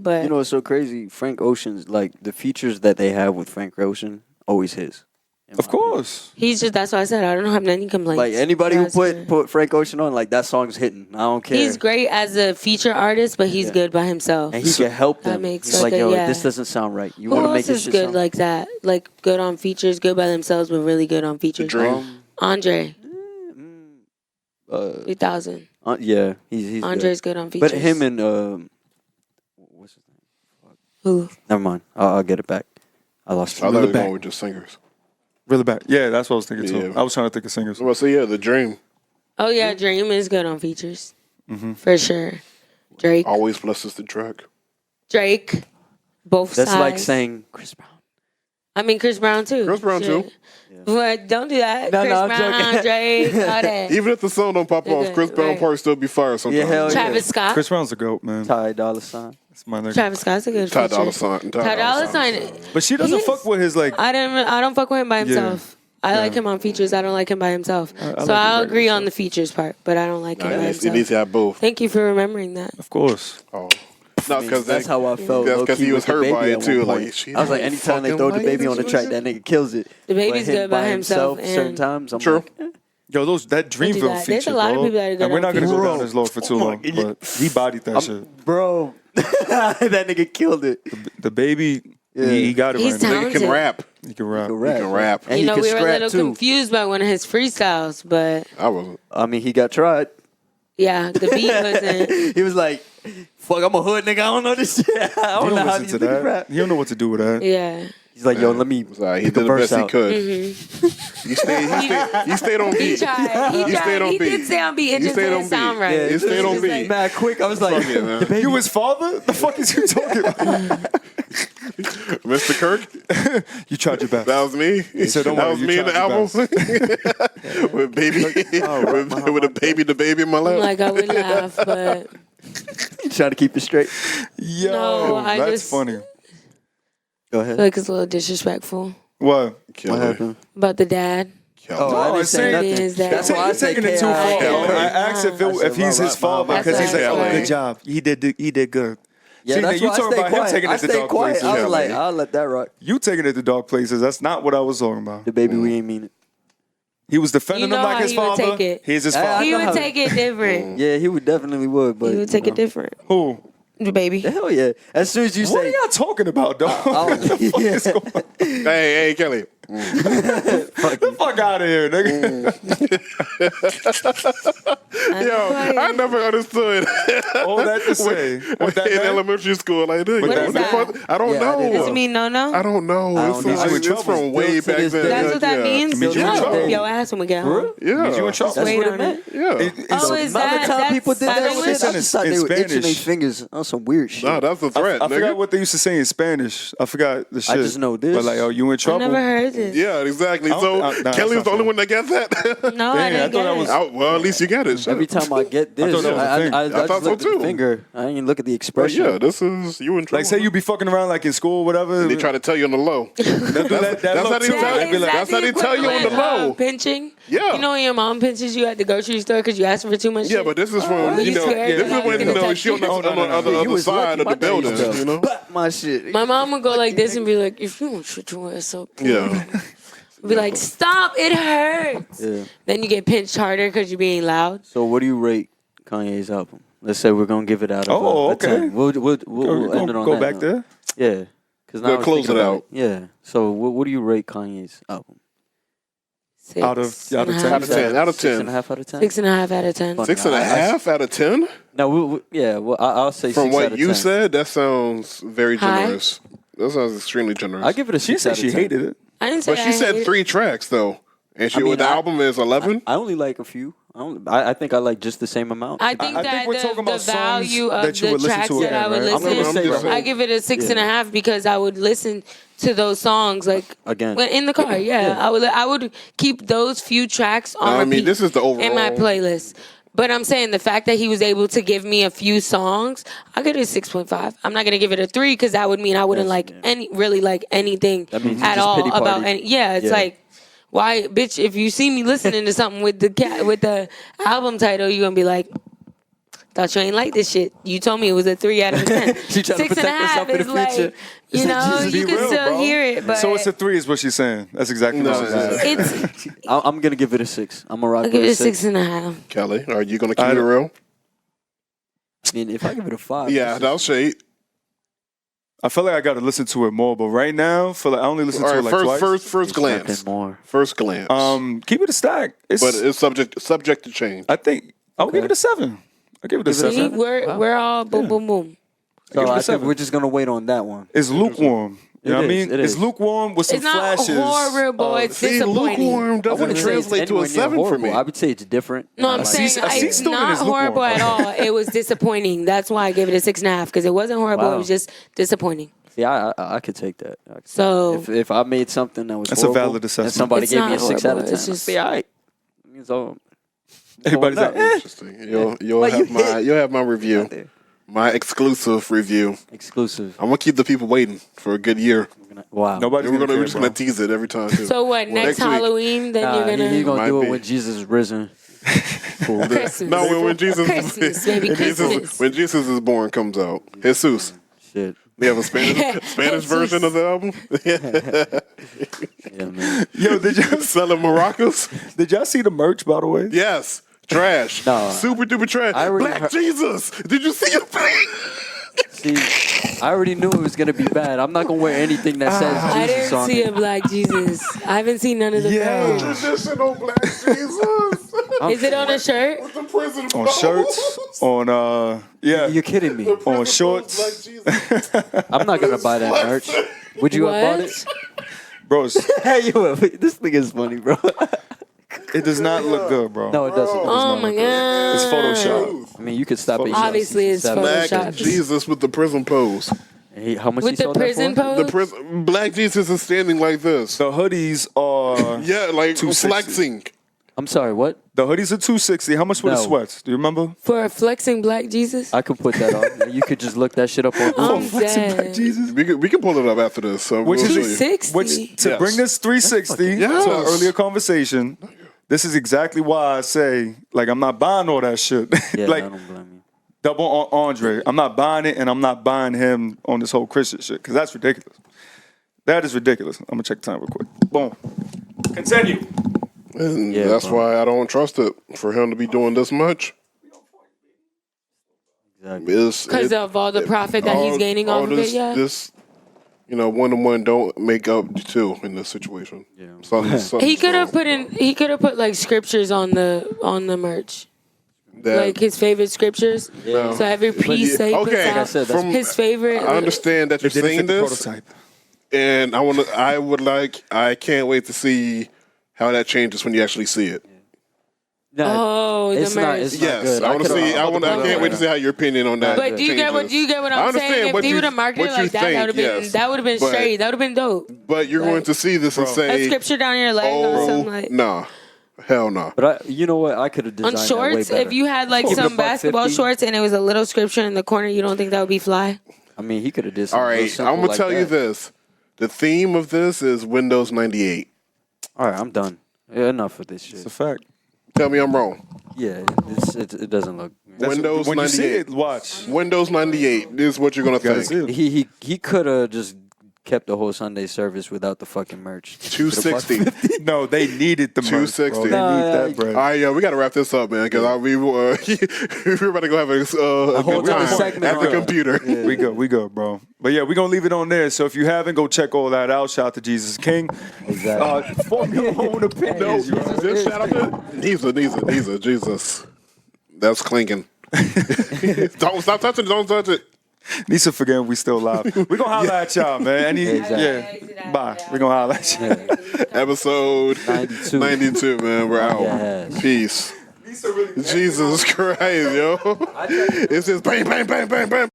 but You know what's so crazy? Frank Ocean's like the features that they have with Frank Ocean always his. Of course. that's why I said I don't have any complaints. Like anybody who That's good. put Frank Ocean on, like that song's hitting. I don't care. He's great as a feature artist, but he's Yeah. good by himself. and he can help That them. makes He's like, like a- yo, yeah. this doesn't sound right. You Who want to make else this is shit good sound like that? Like good on features, good by themselves, but really good on features. Dream. Andre, uh, 3000. yeah, he's Andre's good. good on features. But him and what's his name? Who? Never mind. I'll get it back. I lost I it. thought Really they were bad. going with just singers. Really bad. Yeah, that's what I was thinking too. Yeah. I was trying to think of singers. Well, so yeah, the Dream Oh yeah, Dream is good on features Mm-hmm. for sure. Drake, always blesses the track. Drake, both That's sides. like saying Chris Brown. I mean Chris Brown too. Chris Brown, Shit. too. But don't do that. No, Chris no, I'm Brown, joking. Drake, all that. Even if the song don't pop off, Okay, Chris Brown right. part still be fire sometimes. Yeah, hell yeah. Travis Scott. Chris Brown's a goat, man. Ty Dolla $ign. That's my nigga. Travis Scott's a good Ty feature. Dolla $ign. Ty Dolla $ign. But she doesn't He's- fuck with his like. I don't fuck with him by himself. I like him on features. I don't like him by himself. I like So him I'll by agree on himself. the features part, but I don't like him by It himself. needs to have both. Thank you for remembering that. Of course. Oh. No, because That's how I felt. That's low-key because he was with the hurt by baby it at too. one Like point. she I was like, don't anytime they fucking throw the like baby it. on the track, that nigga kills it. The baby's But him good by himself, Certain and- times, I'm True. like, Yo, that Dreamville that. There's feature, a lot of bro. people that are good And we're on not gonna go features. down this road for too long, but he bodied that shit. bro, that nigga killed it. The baby, Yeah. he got it He's right. talented. Nigga can rap. He can rap. He can rap. And You know, he can we were a scrap little too. confused by one of his freestyles, but I wasn't. I mean, he got tried. yeah, the beat wasn't. He was like, "Fuck, I'm a hood nigga. I don't know this shit. I He don't know don't how listen these to niggas that. rap." He don't know what to do with that. Yeah. He's like, "Yo, let me." Sorry, he pick did a the verse best he out. could. Mm-hmm. He stayed on He beat. tried. He You tried. stayed on He beat. did stay on beat. It You just stayed didn't on sound beat. right. Yeah, you stayed on Just beat. like- Mad quick. I was like, Fuck it, man. the baby. You his father? The fuck is you talking about? Mr. Kirk, You tried your best. that was me. said, "Don't that worry, was you me in the tried album with baby, with the baby in my lap. Like I would laugh, but Trying to keep it straight. Yo, No, I that's just- funny. Go I ahead. feel like it's a little disrespectful What? Kill What it. happened? about the dad. Kill Oh, it. I No, didn't say it's nothing. saying- That's why I You're say taking it too KI. far. KI. I asked if said, he's his father because he's like, That's "Oh, right. good job. He did good." Yeah, See, that's you why I talking stay about him quiet. taking I it to stay dark quiet. places. I was Yeah, like, man. I'll let that rock. You taking it to dark places. That's not what I was talking about. The baby, we ain't mean it. He was defending You know him like how his he would father. take it. He's his I father. He know would how- take it different. Yeah, he would definitely would, but He would take you it different. Who? The baby. Hell yeah! As soon as you What are say, y'all talking about, dog? I'll- What the fuck is going on? Hey, Kelly. Get the fuck out of here, nigga. Yo, I never understood. All that to say. What that in meant? elementary school, like, dude, What what is the that? fuck? I don't Yeah, I know. didn't Does it mean no? I don't know. I It's don't from, know. it's It's from way Still to back this then. day. That's what that means. means you in I'll trouble. whoop your ass when we get home. Yeah. Means you in trouble. that's Wait what on it meant. it. Yeah. Oh, is The other that? time people did that's that what shit, it I in- just thought in they were itching their Spanish. fingers on some weird shit. Nah, that's a threat, I forgot nigga. what they used to say in Spanish. I forgot the shit. just know this. But like, oh, you in I trouble? never heard this. Yeah, exactly. I So don't- nah, Kelly that's was the not only fair. one that got that. No, I Damn, I didn't thought get that it. was- Well, at least you got it. Shit. Every time I get this, thought that was a thing. I thought just so look at the too. finger. I didn't even look at the But expression. yeah, this is you in trouble. Like, say you be fucking around like in school, or whatever. They try to tell you on the low. They'll do that that's look how they too. tell- They'll be like, that's how they tell you on the low. Pinching. Yeah. You know when your mom pinches you at the grocery store because you asked for too much Yeah, shit? but this is Oh, from you scared this that is when I was gonna touch she on the you? on the You other was side lucky of my the dad used building. to You know. But my shit. My mom would go like this and be like, if you don't shut your ass up. Yeah. Be like, stop, it hurts. Yeah. Then you get pinched harder because you're being loud. So what do you rate Kanye's album? Let's say we're gonna give it out of Oh, a okay. 10. We'll end it on Go that back note. there. Yeah, because now We'll I'm close thinking it about out. Yeah. So what do you rate Kanye's album? Out of 10? Out of 10. Out of 10. 6.5 out of 10. 6.5 out of 10. Fuck. 6.5 out of 10. No, yeah. Well, I'll say From 6 out what of you 10. said, that sounds very High? generous. That sounds extremely generous. I give it a 6 She said out of she 10. hated it. I didn't say But she I said hated 3 tracks though, And the album is 11? I only like a few. I think I like just the same amount. I think that we're talking the about value songs of that you the would listen tracks to that again, I would right? I'm gonna say listen, that. I give it a 6.5 because I would listen to those songs like Again. in the car. Yeah, I would keep those few tracks on I mean, repeat this is the overall. in my playlist. But I'm saying the fact that he was able to give me a few songs, I give it a 6.5. I'm not gonna give it a 3 because that would mean I wouldn't really like anything That means you at just all pity party. about any. Yeah, it's like. Why, bitch? If you see me listening to something with the album title, you gonna be like, "Thought you ain't like this shit." You told me it was a 3 out of 10. She trying to protect herself in the future. You know, Jesus, you be can real, still bro. hear it, but So it's a 3 is what she's saying. That's exactly what she's saying. it's I'm gonna give it a 6. I'm gonna rock I'll with give it a 6. 6.5. Kelly, are you going to keep it real? I mean, if I give it a 5, Yeah, that'll shade. I feel like I got to listen to it more, but right now, I only listen to it like twice. First glance. more. First glance. Keep it a stack. but it's subject to change. I think I'll give it a 7. I'll give it a Give it a 7. seven? We're all boom, boom, boom. So give it a I think 7. we're just gonna wait on that one. It's lukewarm. You know what I mean? It It's is. lukewarm with some It's not flashes. horrible. It's See, disappointing. lukewarm I doesn't wouldn't say it's translate to a anywhere near 7 for horrible. me. I would say it's different. No, I'm Like, saying see, it's student not is lukewarm. horrible at all. It was disappointing. That's why I gave it a 6.5 because it wasn't horrible. Wow. It was just disappointing. Yeah, I could take that. So if I made something that was That's a horrible, valid assessment. and somebody It's gave me not a 6 out of horrible. 10, It's just- I'd be all right. It means Everybody's like, Interesting. You'll have my review. My exclusive review. Exclusive. I'm gonna keep the people waiting for a good year. Wow. nobody's And we're gonna just gonna tease it every time. Too. So what? Next week. Halloween, then Nah, you're gonna he gonna Might do be. it when Jesus is risen. Cool. Christmas. No, when Jesus, Christmas, baby, when Christmas. when Jesus is born comes out. Jesus. Shit. We have a Spanish version of the album. Yeah, man. Yo, did you Selling maracas. did y'all see the merch by the way? Yes. Trash. No. Super duper trash. I already Black heard- Jesus. Did you see him? See, I already knew it was gonna be bad. I'm not gonna wear anything that says I Jesus didn't on see it. a black Jesus. I haven't seen none of the Yeah. merch. Traditional Black Jesus. Is it on a shirt? The prison On shirts, on You're kidding me. on shorts. Black Jesus. I'm not gonna buy that merch. Would you have bought What? it? Bro, Hey, yo, this thing is funny, bro. it does not look good, bro. No, it doesn't. Oh my god! It's Photoshop. I mean, you could stop it. Obviously, it's Black Photoshop. Jesus with the prison pose. Hey, how much With he the sold that prison for? pose. Black Jesus is standing like this. The hoodies are Yeah, like 260. flexing. I'm sorry, what? the hoodies are $260. How much were the No. sweats? Do you remember? For a flexing black Jesus? I could put that on. You could just look that shit up on Google. I'm dead. Jesus. We can pull it up after this. So Which we'll is show it? you. 260. Which to Yes. bring this 360 Yes. to our earlier conversation, this is exactly why I say like I'm not buying all that shit. Yeah, like I don't blame you. double on Andre. I'm not buying it, and I'm not buying him on this whole Christian shit because that's ridiculous. That is ridiculous. I'm gonna check the time real quick. Boom. Continue. And Yeah, that's bro. why I don't trust it for him to be doing this much. Exactly. Because of all the profit that he's gaining off of it, yeah. This, one and one don't make up two in this situation. Yeah. He could have put like scriptures on the merch. Like his favorite scriptures. Yeah. So every piece that he puts Okay, out, like I said, that's- his favorite. I understand that you're It didn't saying fit the this, prototype. and I can't wait to see how that changes when you actually see it. No, Oh, the it's not. merch. It's not Yes, good. I want to could've- see. I can't wait to see how your opinion on that. But do you get what I'm saying? If he would have marketed it like that, that would have been But- straight. That would have been dope. But you're going to see this and A say, scripture down your leg or something like. nah, hell no. But you know what? I could have On designed that way shorts, better. if you had like Give it some $1.50. basketball shorts and it was a little scripture in the corner, you don't think that would be fly? I mean, he could have did All something. real right, simple I'm gonna like tell you that. this: the theme of this is Windows 98. All right, I'm done. Yeah, enough with this shit. It's a fact. Tell me I'm wrong. Yeah, it doesn't look. Windows when you see 98. it, watch. Windows 98 is what you're gonna Gotta think. see it. He could have just kept the whole Sunday service without the fucking merch. 260. No, they needed the merch, 260. bro. They Nah, need that All bread. right, yeah, we gotta wrap this up, man, because we're about to go have a whole good other time segment at the on that. computer. We go, bro. But yeah, we're gonna leave it on there. So if you haven't, go check all that out. Shout out to Jesus King. Exactly. Form your own No, opinions. you know? just shout out to Nisa, Jesus. That's clinking. Don't stop touching it. Don't touch it. Nisa forgetting we still live. We're gonna holler at y'all, man. Exactly. Bye. We're gonna holler at y'all. Episode 92. 92, man. We're out. Yes. Peace. Jesus Christ, yo. It's just bang, bang, bang, bang, bang.